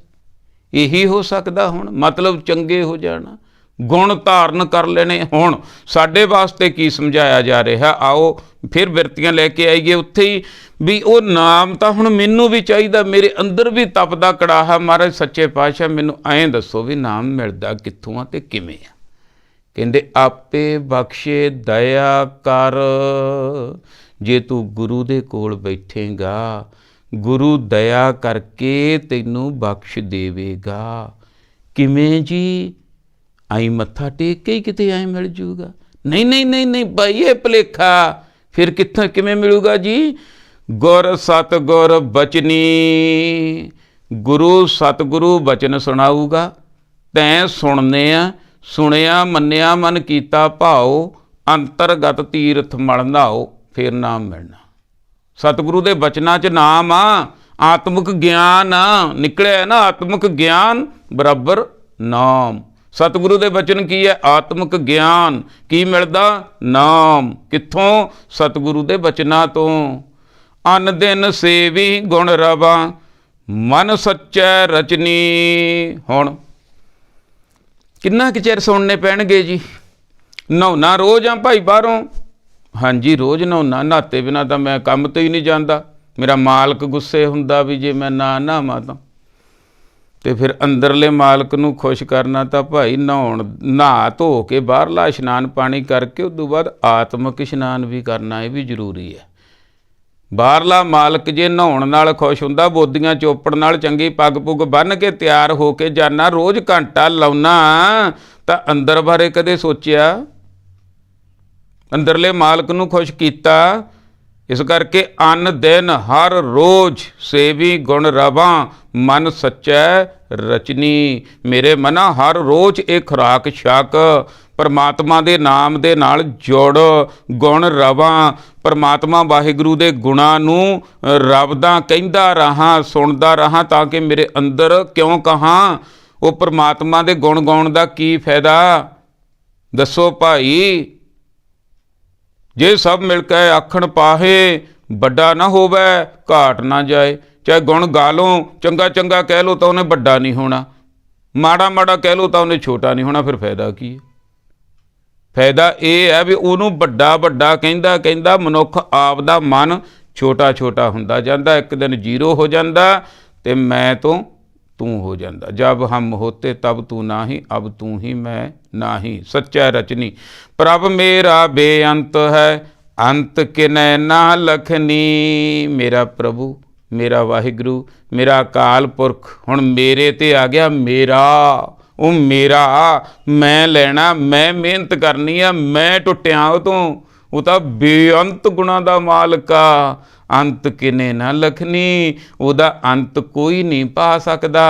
ਇਹੀ ਹੋ ਸਕਦਾ ਹੁਣ, ਮਤਲਬ ਚੰਗੇ ਹੋ ਜਾਣਾ, ਗੁਣ ਧਾਰਨ ਕਰ ਲੈਣੇ। ਹੁਣ ਸਾਡੇ ਵਾਸਤੇ ਕੀ ਸਮਝਾਇਆ ਜਾ ਰਿਹਾ, ਆਓ ਫਿਰ ਬਿਰਤੀਆਂ ਲੈ ਕੇ ਆਈਏ ਉੱਥੇ ਹੀ ਵੀ ਉਹ ਨਾਮ ਤਾਂ ਹੁਣ ਮੈਨੂੰ ਵੀ ਚਾਹੀਦਾ, ਮੇਰੇ ਅੰਦਰ ਵੀ ਤਪਦਾ ਕੜਾਹਾ। ਮਹਾਰਾਜ ਸੱਚੇ ਪਾਤਸ਼ਾਹ ਮੈਨੂੰ ਐਂ ਦੱਸੋ ਵੀ ਨਾਮ ਮਿਲਦਾ ਕਿੱਥੋਂ ਆ ਤੇ ਕਿਵੇਂ ਆ? ਕਹਿੰਦੇ ਆਪੇ ਬਖਸ਼ੇ ਦਇਆ ਕਰ। ਜੇ ਤੂੰ ਗੁਰੂ ਦੇ ਕੋਲ ਬੈਠੇਗਾ, ਗੁਰੂ ਦਇਆ ਕਰਕੇ ਤੈਨੂੰ ਬਖਸ਼ ਦੇਵੇਗਾ। ਕਿਵੇਂ ਜੀ? ਆਈ ਮੱਥਾ ਟੇਕ ਕੇ ਹੀ ਕਿਤੇ ਐਂ ਮਿਲ ਜੂਗਾ? ਨਹੀਂ ਨਹੀਂ ਨਹੀਂ ਨਹੀਂ ਭਾਈ, ਇਹ ਭੁਲੇਖਾ। ਫਿਰ ਕਿੱਥੋਂ ਕਿਵੇਂ ਮਿਲੂਗਾ ਜੀ? ਗੁਰ ਸਤਿਗੁਰ ਬਚਨੀ, ਗੁਰੂ ਸਤਿਗੁਰੂ ਬਚਨ ਸੁਣਾਊਗਾ, ਤੈਂ ਸੁਣਨੇ ਆ, ਸੁਣਿਆ ਮੰਨਿਆ ਮਨ ਕੀਤਾ ਭਾਉ, ਅੰਤਰਗਤ ਤੀਰਥ ਮਲ ਨਹਾਓ, ਫਿਰ ਨਾਮ ਮਿਲਣਾ। ਸਤਿਗੁਰੂ ਦੇ ਬਚਨਾਂ 'ਚ ਨਾਮ ਆ, ਆਤਮਿਕ ਗਿਆਨ ਆ, ਨਿਕਲਿਆ ਨਾ ਆਤਮਿਕ ਗਿਆਨ ਬਰਾਬਰ ਨਾਮ। ਸਤਿਗੁਰੂ ਦੇ ਬਚਨ ਕੀ ਹੈ? ਆਤਮਿਕ ਗਿਆਨ। ਕੀ ਮਿਲਦਾ? ਨਾਮ। ਕਿੱਥੋਂ? ਸਤਿਗੁਰੂ ਦੇ ਬਚਨਾਂ ਤੋਂ। ਅਨ ਦਿਨ ਸੇਵੀ ਗੁਣ ਰਵਾ, ਮਨ ਸੱਚੈ ਰਚਨੀ। ਹੁਣ ਕਿੰਨਾ ਕੁ ਚਿਰ ਸੁਣਨੇ ਪੈਣਗੇ ਜੀ? ਨਹਾਉਣਾ ਰੋਜ਼ ਆ ਭਾਈ ਬਾਹਰੋਂ? ਹਾਂਜੀ ਰੋਜ਼ ਨਹਾਉਣਾ, ਨਹਾਤੇ ਬਿਨਾਂ ਤਾਂ ਮੈਂ ਕੰਮ ਤੇ ਹੀ ਨਹੀਂ ਜਾਂਦਾ। ਮੇਰਾ ਮਾਲਕ ਗੁੱਸੇ ਹੁੰਦਾ ਵੀ ਜੇ ਮੈਂ ਨਾ ਨਹਾਵਾਂ ਤਾਂ। ਅਤੇ ਫਿਰ ਅੰਦਰਲੇ ਮਾਲਕ ਨੂੰ ਖੁਸ਼ ਕਰਨਾ ਤਾਂ ਭਾਈ ਨਹਾ ਧੋ ਕੇ ਬਾਹਰਲਾ ਇਸ਼ਨਾਨ ਪਾਣੀ ਕਰਕੇ ਉਸ ਤੋਂ ਬਾਅਦ ਆਤਮਿਕ ਇਸ਼ਨਾਨ ਵੀ ਕਰਨਾ, ਇਹ ਵੀ ਜ਼ਰੂਰੀ ਹੈ। ਬਾਹਰਲਾ ਮਾਲਕ ਜੇ ਨਹਾਉਣ ਨਾਲ ਖੁਸ਼ ਹੁੰਦਾ, ਬੋਦੀਆਂ ਚੋਪੜ ਨਾਲ ਚੰਗੀ ਪੱਗ ਪੁੱਗ ਬੰਨ੍ਹ ਕੇ ਤਿਆਰ ਹੋ ਕੇ ਜਾਨਾ, ਰੋਜ਼ ਘੰਟਾ ਲਾਉਣਾ, ਤਾਂ ਅੰਦਰ ਬਾਰੇ ਕਦੇ ਸੋਚਿਆ? ਅੰਦਰਲੇ ਮਾਲਕ ਨੂੰ ਖੁਸ਼ ਕੀਤਾ। ਇਸ ਕਰਕੇ ਅੰਨ ਦਿਨ ਹਰ ਰੋਜ਼ ਸੇਵੀ ਗੁਣ ਰਵਾਂ, ਮਨ ਸੱਚੈ ਰਚਨੀ। ਮੇਰੇ ਮਨਾ ਹਰ ਰੋਜ਼ ਇਹ ਖੁਰਾਕ ਛਕ, ਪਰਮਾਤਮਾ ਦੇ ਨਾਮ ਦੇ ਨਾਲ ਜੁੜ, ਗੁਣ ਰਵਾਂ। ਪਰਮਾਤਮਾ ਵਾਹਿਗੁਰੂ ਦੇ ਗੁਣਾਂ ਨੂੰ ਰਬਦਾ ਕਹਿੰਦਾ ਰਹਾਂ, ਸੁਣਦਾ ਰਹਾਂ, ਤਾਂ ਕਿ ਮੇਰੇ ਅੰਦਰ ਕਿਉਂ ਕਹਾਂ ਉਹ ਪਰਮਾਤਮਾ ਦੇ ਗੁਣ ਗਾਉਣ ਦਾ ਕੀ ਫਾਇਦਾ? ਦੱਸੋ ਭਾਈ। ਜੇ ਸਭ ਮਿਲ ਕੇ ਆਖਣ ਪਾਹੇ, ਵੱਡਾ ਨਾ ਹੋਵੇ ਘਾਟ ਨਾ ਜਾਏ। ਚਾਹੇ ਗੁਣ ਗਾ ਲਓ, ਚੰਗਾ ਚੰਗਾ ਕਹਿ ਲਓ ਤਾਂ ਉਹਨੇ ਵੱਡਾ ਨਹੀਂ ਹੋਣਾ, ਮਾੜਾ ਮਾੜਾ ਕਹਿ ਲਓ ਤਾਂ ਉਹਨੇ ਛੋਟਾ ਨਹੀਂ ਹੋਣਾ। ਫਿਰ ਫਾਇਦਾ ਕੀ ਹੈ? ਫਾਇਦਾ ਇਹ ਹੈ ਵੀ ਉਹਨੂੰ ਵੱਡਾ ਵੱਡਾ ਕਹਿੰਦਾ ਕਹਿੰਦਾ ਮਨੁੱਖ ਆਪ ਦਾ ਮਨ ਛੋਟਾ ਛੋਟਾ ਹੁੰਦਾ ਜਾਂਦਾ, ਇੱਕ ਦਿਨ ਜ਼ੀਰੋ ਹੋ ਜਾਂਦਾ ਤੇ ਮੈਂ ਤੋਂ ਤੂੰ ਹੋ ਜਾਂਦਾ। ਜਬ ਹਮ ਹੋਤੇ ਤਬ ਤੂੰ ਨਾਹੀਂ, ਅਬ ਤੂੰ ਹੀ ਮੈਂ ਨਾਹੀਂ। ਸੱਚਾ ਰਚਨੀ ਪ੍ਰਭ ਮੇਰਾ ਬੇਅੰਤ ਹੈ, ਅੰਤ ਕਿਨੈ ਨਾ ਲਖਨੀ। ਮੇਰਾ ਪ੍ਰਭੂ, ਮੇਰਾ ਵਾਹਿਗੁਰੂ, ਮੇਰਾ ਅਕਾਲ ਪੁਰਖ ਹੁਣ ਮੇਰੇ ਤੇ ਆ ਗਿਆ। ਮੇਰਾ ਉਹ ਮੇਰਾ, ਮੈਂ ਲੈਣਾ, ਮੈਂ ਮਿਹਨਤ ਕਰਨੀ ਆ, ਮੈਂ ਟੁੱਟਿਆ ਉਹ ਤੋਂ। ਉਹ ਤਾਂ ਬੇਅੰਤ ਗੁਣਾਂ ਦਾ ਮਾਲਕ ਆ। ਅੰਤ ਕਿਨੇ ਨਾ ਲਖਨੀ, ਉਹਦਾ ਅੰਤ ਕੋਈ ਨਹੀਂ ਪਾ ਸਕਦਾ।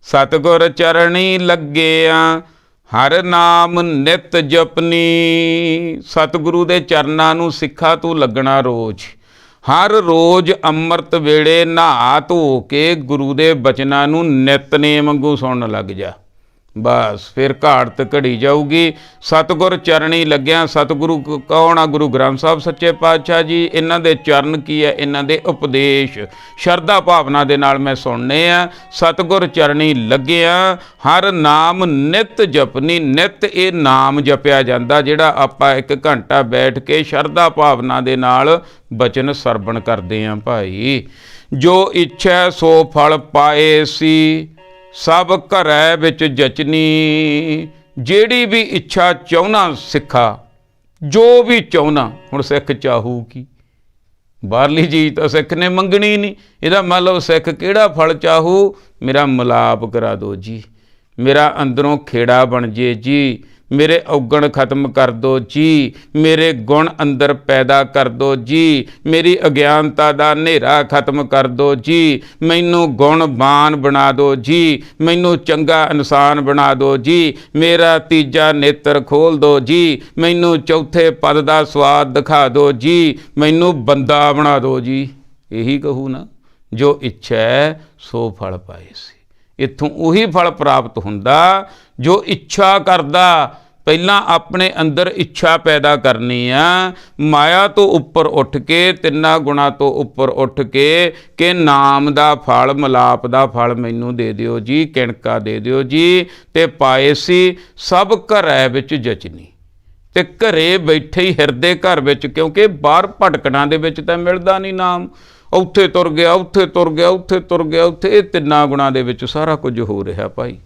ਸਤਿਗੁਰ ਚਰਣੀ ਲੱਗਿਆ, ਹਰ ਨਾਮ ਨਿਤ ਜਪਨੀ। ਸਤਿਗੁਰੂ ਦੇ ਚਰਨਾਂ ਨੂੰ ਸਿੱਖਾ ਤੂੰ ਲੱਗਣਾ ਰੋਜ਼। ਹਰ ਰੋਜ਼ ਅੰਮ੍ਰਿਤ ਵੇਲੇ ਨਹਾ ਧੋ ਕੇ ਗੁਰੂ ਦੇ ਬਚਨਾਂ ਨੂੰ ਨਿਤਨੇਮ ਵਾਂਗੂ ਸੁਣਨ ਲੱਗ ਜਾ। ਬਸ ਫਿਰ ਘਾਟ ਘੜੀ ਜਾਊਗੀ। ਸਤਿਗੁਰ ਚਰਣੀ ਲੱਗਿਆ। ਸਤਿਗੁਰੂ ਕੌਣ ਆ? ਗੁਰੂ ਗ੍ਰੰਥ ਸਾਹਿਬ ਸੱਚੇ ਪਾਤਸ਼ਾਹ ਜੀ। ਇਹਨਾਂ ਦੇ ਚਰਨ ਕੀ ਹੈ? ਇਹਨਾਂ ਦੇ ਉਪਦੇਸ਼ ਸ਼ਰਧਾ ਭਾਵਨਾ ਦੇ ਨਾਲ ਮੈਂ ਸੁਣਨੇ ਆ। ਸਤਿਗੁਰ ਚਰਣੀ ਲੱਗਿਆ, ਹਰ ਨਾਮ ਨਿਤ ਜਪਨੀ। ਨਿਤ ਇਹ ਨਾਮ ਜਪਿਆ ਜਾਂਦਾ, ਜਿਹੜਾ ਆਪਾਂ 1 ਘੰਟਾ ਬੈਠ ਕੇ ਸ਼ਰਧਾ ਭਾਵਨਾ ਦੇ ਨਾਲ ਬਚਨ ਸਰਵਣ ਕਰਦੇ ਹਾਂ ਭਾਈ। ਜੋ ਇੱਛਾ ਸੋ ਫਲ ਪਾਏ ਸੀ, ਸਭ ਘਰੈ ਵਿੱਚ ਜਚਨੀ। ਜਿਹੜੀ ਵੀ ਇੱਛਾ ਚਾਹੁੰਨਾ ਸਿੱਖਾ, ਜੋ ਵੀ ਚਾਹੁੰਨਾ। ਹੁਣ ਸਿੱਖ ਚਾਹੂ ਕੀ? ਬਾਹਰਲੀ ਚੀਜ਼ ਤਾਂ ਸਿੱਖ ਨੇ ਮੰਗਣੀ ਨਹੀਂ। ਇਹਦਾ ਮਤਲਬ ਸਿੱਖ ਕਿਹੜਾ ਫਲ ਚਾਹੂ? ਮੇਰਾ ਮਿਲਾਪ ਕਰਾ ਦਿਓ ਜੀ, ਮੇਰਾ ਅੰਦਰੋਂ ਖੇੜਾ ਬਣ ਜੇ ਜੀ, ਮੇਰੇ ਔਗਣ ਖਤਮ ਕਰ ਦਿਓ ਜੀ, ਮੇਰੇ ਗੁਣ ਅੰਦਰ ਪੈਦਾ ਕਰ ਦਿਓ ਜੀ, ਮੇਰੀ ਅਗਿਆਨਤਾ ਦਾ ਹਨੇਰਾ ਖਤਮ ਕਰ ਦਿਓ ਜੀ, ਮੈਨੂੰ ਗੁਣਵਾਨ ਬਣਾ ਦਿਓ ਜੀ, ਮੈਨੂੰ ਚੰਗਾ ਇਨਸਾਨ ਬਣਾ ਦਿਓ ਜੀ, ਮੇਰਾ ਤੀਜਾ ਨੇਤਰ ਖੋਲ੍ਹ ਦਿਓ ਜੀ, ਮੈਨੂੰ ਚੌਥੇ ਪਦ ਦਾ ਸਵਾਦ ਦਿਖਾ ਦਿਓ ਜੀ, ਮੈਨੂੰ ਬੰਦਾ ਬਣਾ ਦਿਓ ਜੀ। ਇਹੀ ਕਹੂ ਨਾ, ਜੋ ਇੱਛਾ ਹੈ ਸੋ ਫਲ ਪਾਏ ਸੀ। ਇੱਥੋਂ ਉਹੀ ਫਲ ਪ੍ਰਾਪਤ ਹੁੰਦਾ ਜੋ ਇੱਛਾ ਕਰਦਾ। ਪਹਿਲਾਂ ਆਪਣੇ ਅੰਦਰ ਇੱਛਾ ਪੈਦਾ ਕਰਨੀ ਆ, ਮਾਇਆ ਤੋਂ ਉੱਪਰ ਉੱਠ ਕੇ, ਤਿੰਨਾਂ ਗੁਣਾਂ ਤੋਂ ਉੱਪਰ ਉੱਠ ਕੇ, ਕਿ ਨਾਮ ਦਾ ਫਲ, ਮਿਲਾਪ ਦਾ ਫਲ ਮੈਨੂੰ ਦੇ ਦਿਓ ਜੀ, ਕਿਣਕਾ ਦੇ ਦਿਓ ਜੀ। ਤੇ ਪਾਏ ਸੀ ਸਭ ਘਰੈ ਵਿੱਚ ਜਚਨੀ। ਤੇ ਘਰੇ ਬੈਠੇ ਹੀ ਹਿਰਦੇ ਘਰ ਵਿੱਚ, ਕਿਉਂਕਿ ਬਾਹਰ ਭਟਕਣਾ ਦੇ ਵਿੱਚ ਤਾਂ ਮਿਲਦਾ ਨਹੀਂ ਨਾਮ। ਉੱਥੇ ਤੁਰ ਗਿਆ, ਉੱਥੇ ਤੁਰ ਗਿਆ, ਉੱਥੇ ਤੁਰ ਗਿਆ, ਉੱਥੇ। ਇਹ ਤਿੰਨਾਂ ਗੁਣਾਂ ਦੇ ਵਿੱਚ ਸਾਰਾ ਕੁਝ ਹੋ ਰਿਹਾ ਭਾਈ,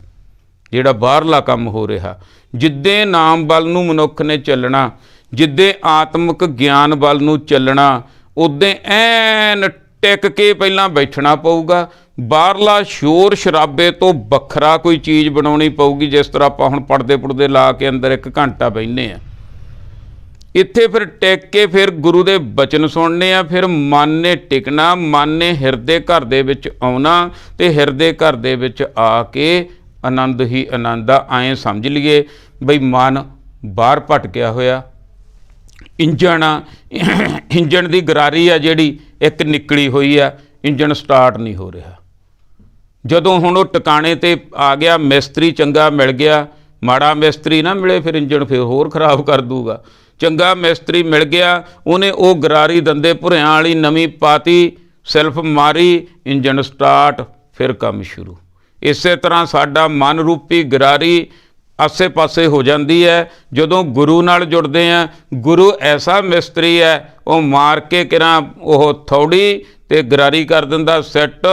ਜਿਹੜਾ ਬਾਹਰਲਾ ਕੰਮ ਹੋ ਰਿਹਾ। ਜਿੱਦੇ ਨਾਮ ਵੱਲ ਨੂੰ ਮਨੁੱਖ ਨੇ ਚੱਲਣਾ, ਜਿੱਦੇ ਆਤਮਿਕ ਗਿਆਨ ਵੱਲ ਨੂੰ ਚੱਲਣਾ, ਉੱਦੇ ਐਨ ਟਿਕ ਕੇ ਪਹਿਲਾਂ ਬੈਠਣਾ ਪਊਗਾ। ਬਾਹਰਲਾ ਸ਼ੋਰ ਸ਼ਰਾਬੇ ਤੋਂ ਵੱਖਰਾ ਕੋਈ ਚੀਜ਼ ਬਣਾਉਣੀ ਪਊਗੀ। ਜਿਸ ਤਰ੍ਹਾਂ ਆਪਾਂ ਹੁਣ ਪੜਦੇ ਪੁੜਦੇ ਲਾ ਕੇ ਅੰਦਰ 1 ਘੰਟਾ ਬਹਿੰਦੇ ਹਾਂ, ਇੱਥੇ ਫਿਰ ਟਿਕ ਕੇ ਫਿਰ ਗੁਰੂ ਦੇ ਬਚਨ ਸੁਣਨੇ ਆ। ਫਿਰ ਮਨ ਨੇ ਟਿਕਣਾ, ਮਨ ਨੇ ਹਿਰਦੇ ਘਰ ਦੇ ਵਿੱਚ ਆਉਣਾ, ਤੇ ਹਿਰਦੇ ਘਰ ਦੇ ਵਿੱਚ ਆ ਕੇ ਆਨੰਦ ਹੀ ਆਨੰਦ ਆ। ਐਂ ਸਮਝ ਲਈਏ ਬਈ ਮਨ ਬਾਹਰ ਭਟਕਿਆ ਹੋਇਆ, ਇੰਜਣ ਆ, ਇੰਜਣ ਦੀ ਗਰਾਰੀ ਆ ਜਿਹੜੀ ਇੱਕ ਨਿਕਲੀ ਹੋਈ ਆ, ਇੰਜਣ ਸਟਾਰਟ ਨਹੀਂ ਹੋ ਰਿਹਾ। ਜਦੋਂ ਹੁਣ ਉਹ ਟਿਕਾਣੇ 'ਤੇ ਆ ਗਿਆ, ਮਿਸਤਰੀ ਚੰਗਾ ਮਿਲ ਗਿਆ, ਮਾੜਾ ਮਿਸਤਰੀ ਨਾ ਮਿਲੇ ਫਿਰ ਇੰਜਣ ਫਿਰ ਹੋਰ ਖਰਾਬ ਕਰ ਦੂਗਾ। ਚੰਗਾ ਮਿਸਤਰੀ ਮਿਲ ਗਿਆ, ਉਹਨੇ ਉਹ ਗਰਾਰੀ ਦੰਦੇ ਭੁਰਿਆਂ ਵਾਲੀ ਨਵੀਂ ਪਾਤੀ, ਸੈਲਫ ਮਾਰੀ, ਇੰਜਣ ਸਟਾਰਟ, ਫਿਰ ਕੰਮ ਸ਼ੁਰੂ। ਇਸੇ ਤਰ੍ਹਾਂ ਸਾਡਾ ਮਨ ਰੂਪੀ ਗਰਾਰੀ ਆਸੇ ਪਾਸੇ ਹੋ ਜਾਂਦੀ ਹੈ। ਜਦੋਂ ਗੁਰੂ ਨਾਲ ਜੁੜਦੇ ਹਾਂ, ਗੁਰੂ ਐਸਾ ਮਿਸਤਰੀ ਹੈ, ਉਹ ਮਾਰ ਕੇ ਕਿਰਾਂ ਉਹ ਥੋੜੀ ਤੇ ਗਰਾਰੀ ਕਰ ਦਿੰਦਾ ਸੈੱਟ।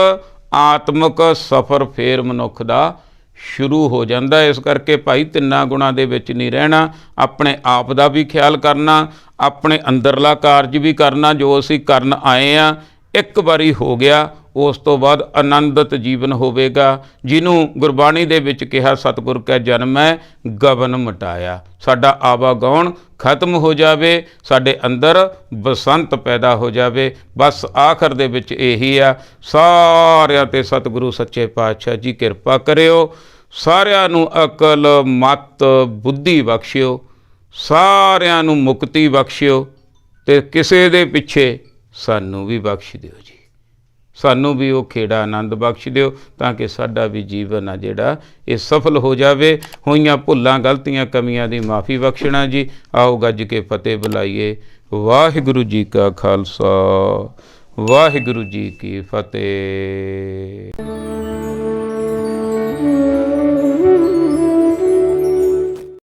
ਆਤਮਿਕ ਸਫ਼ਰ ਫੇਰ ਮਨੁੱਖ ਦਾ ਸ਼ੁਰੂ ਹੋ ਜਾਂਦਾ। ਇਸ ਕਰਕੇ ਭਾਈ ਤਿੰਨਾਂ ਗੁਣਾਂ ਦੇ ਵਿੱਚ ਨਹੀਂ ਰਹਿਣਾ, ਆਪਣੇ ਆਪ ਦਾ ਵੀ ਖਿਆਲ ਕਰਨਾ, ਆਪਣੇ ਅੰਦਰਲਾ ਕਾਰਜ ਵੀ ਕਰਨਾ ਜੋ ਅਸੀਂ ਕਰਨ ਆਏ ਆ। ਇੱਕ ਵਾਰੀ ਹੋ ਗਿਆ, ਉਸ ਤੋਂ ਬਾਅਦ ਆਨੰਦਿਤ ਜੀਵਨ ਹੋਵੇਗਾ, ਜਿਹਨੂੰ ਗੁਰਬਾਣੀ ਦੇ ਵਿੱਚ ਕਿਹਾ ਸਤਿਗੁਰ ਕੈ ਜਨਮੈ ਗਗਨ ਮਟਾਇਆ। ਸਾਡਾ ਆਵਾਗਾਉਣ ਖਤਮ ਹੋ ਜਾਵੇ, ਸਾਡੇ ਅੰਦਰ ਬਸੰਤ ਪੈਦਾ ਹੋ ਜਾਵੇ। ਬਸ ਆਖਰ ਦੇ ਵਿੱਚ ਇਹੀ ਆ, ਸਾਰਿਆਂ 'ਤੇ ਸਤਿਗੁਰੂ ਸੱਚੇ ਪਾਤਸ਼ਾਹ ਜੀ ਕਿਰਪਾ ਕਰਿਓ, ਸਾਰਿਆਂ ਨੂੰ ਅਕਲ ਮਤ ਬੁੱਧੀ ਬਖਸ਼ਿਓ, ਸਾਰਿਆਂ ਨੂੰ ਮੁਕਤੀ ਬਖਸ਼ਿਓ, ਅਤੇ ਕਿਸੇ ਦੇ ਪਿੱਛੇ ਸਾਨੂੰ ਵੀ ਬਖਸ਼ ਦਿਓ ਜੀ, ਸਾਨੂੰ ਵੀ ਉਹ ਖੇੜਾ ਆਨੰਦ ਬਖਸ਼ ਦਿਓ, ਤਾਂ ਕਿ ਸਾਡਾ ਵੀ ਜੀਵਨ ਆ ਜਿਹੜਾ ਇਹ ਸਫਲ ਹੋ ਜਾਵੇ। ਹੋਈਆਂ ਭੁੱਲਾਂ ਗਲਤੀਆਂ ਕਮੀਆਂ ਦੀ ਮਾਫੀ ਬਖਸ਼ਣਾ ਜੀ। ਆਓ ਗੱਜ ਕੇ ਫਤਿਹ ਬੁਲਾਈਏ। ਵਾਹਿਗੁਰੂ ਜੀ ਕਾ ਖਾਲਸਾ, ਵਾਹਿਗੁਰੂ ਜੀ ਕੀ ਫਤਿਹ।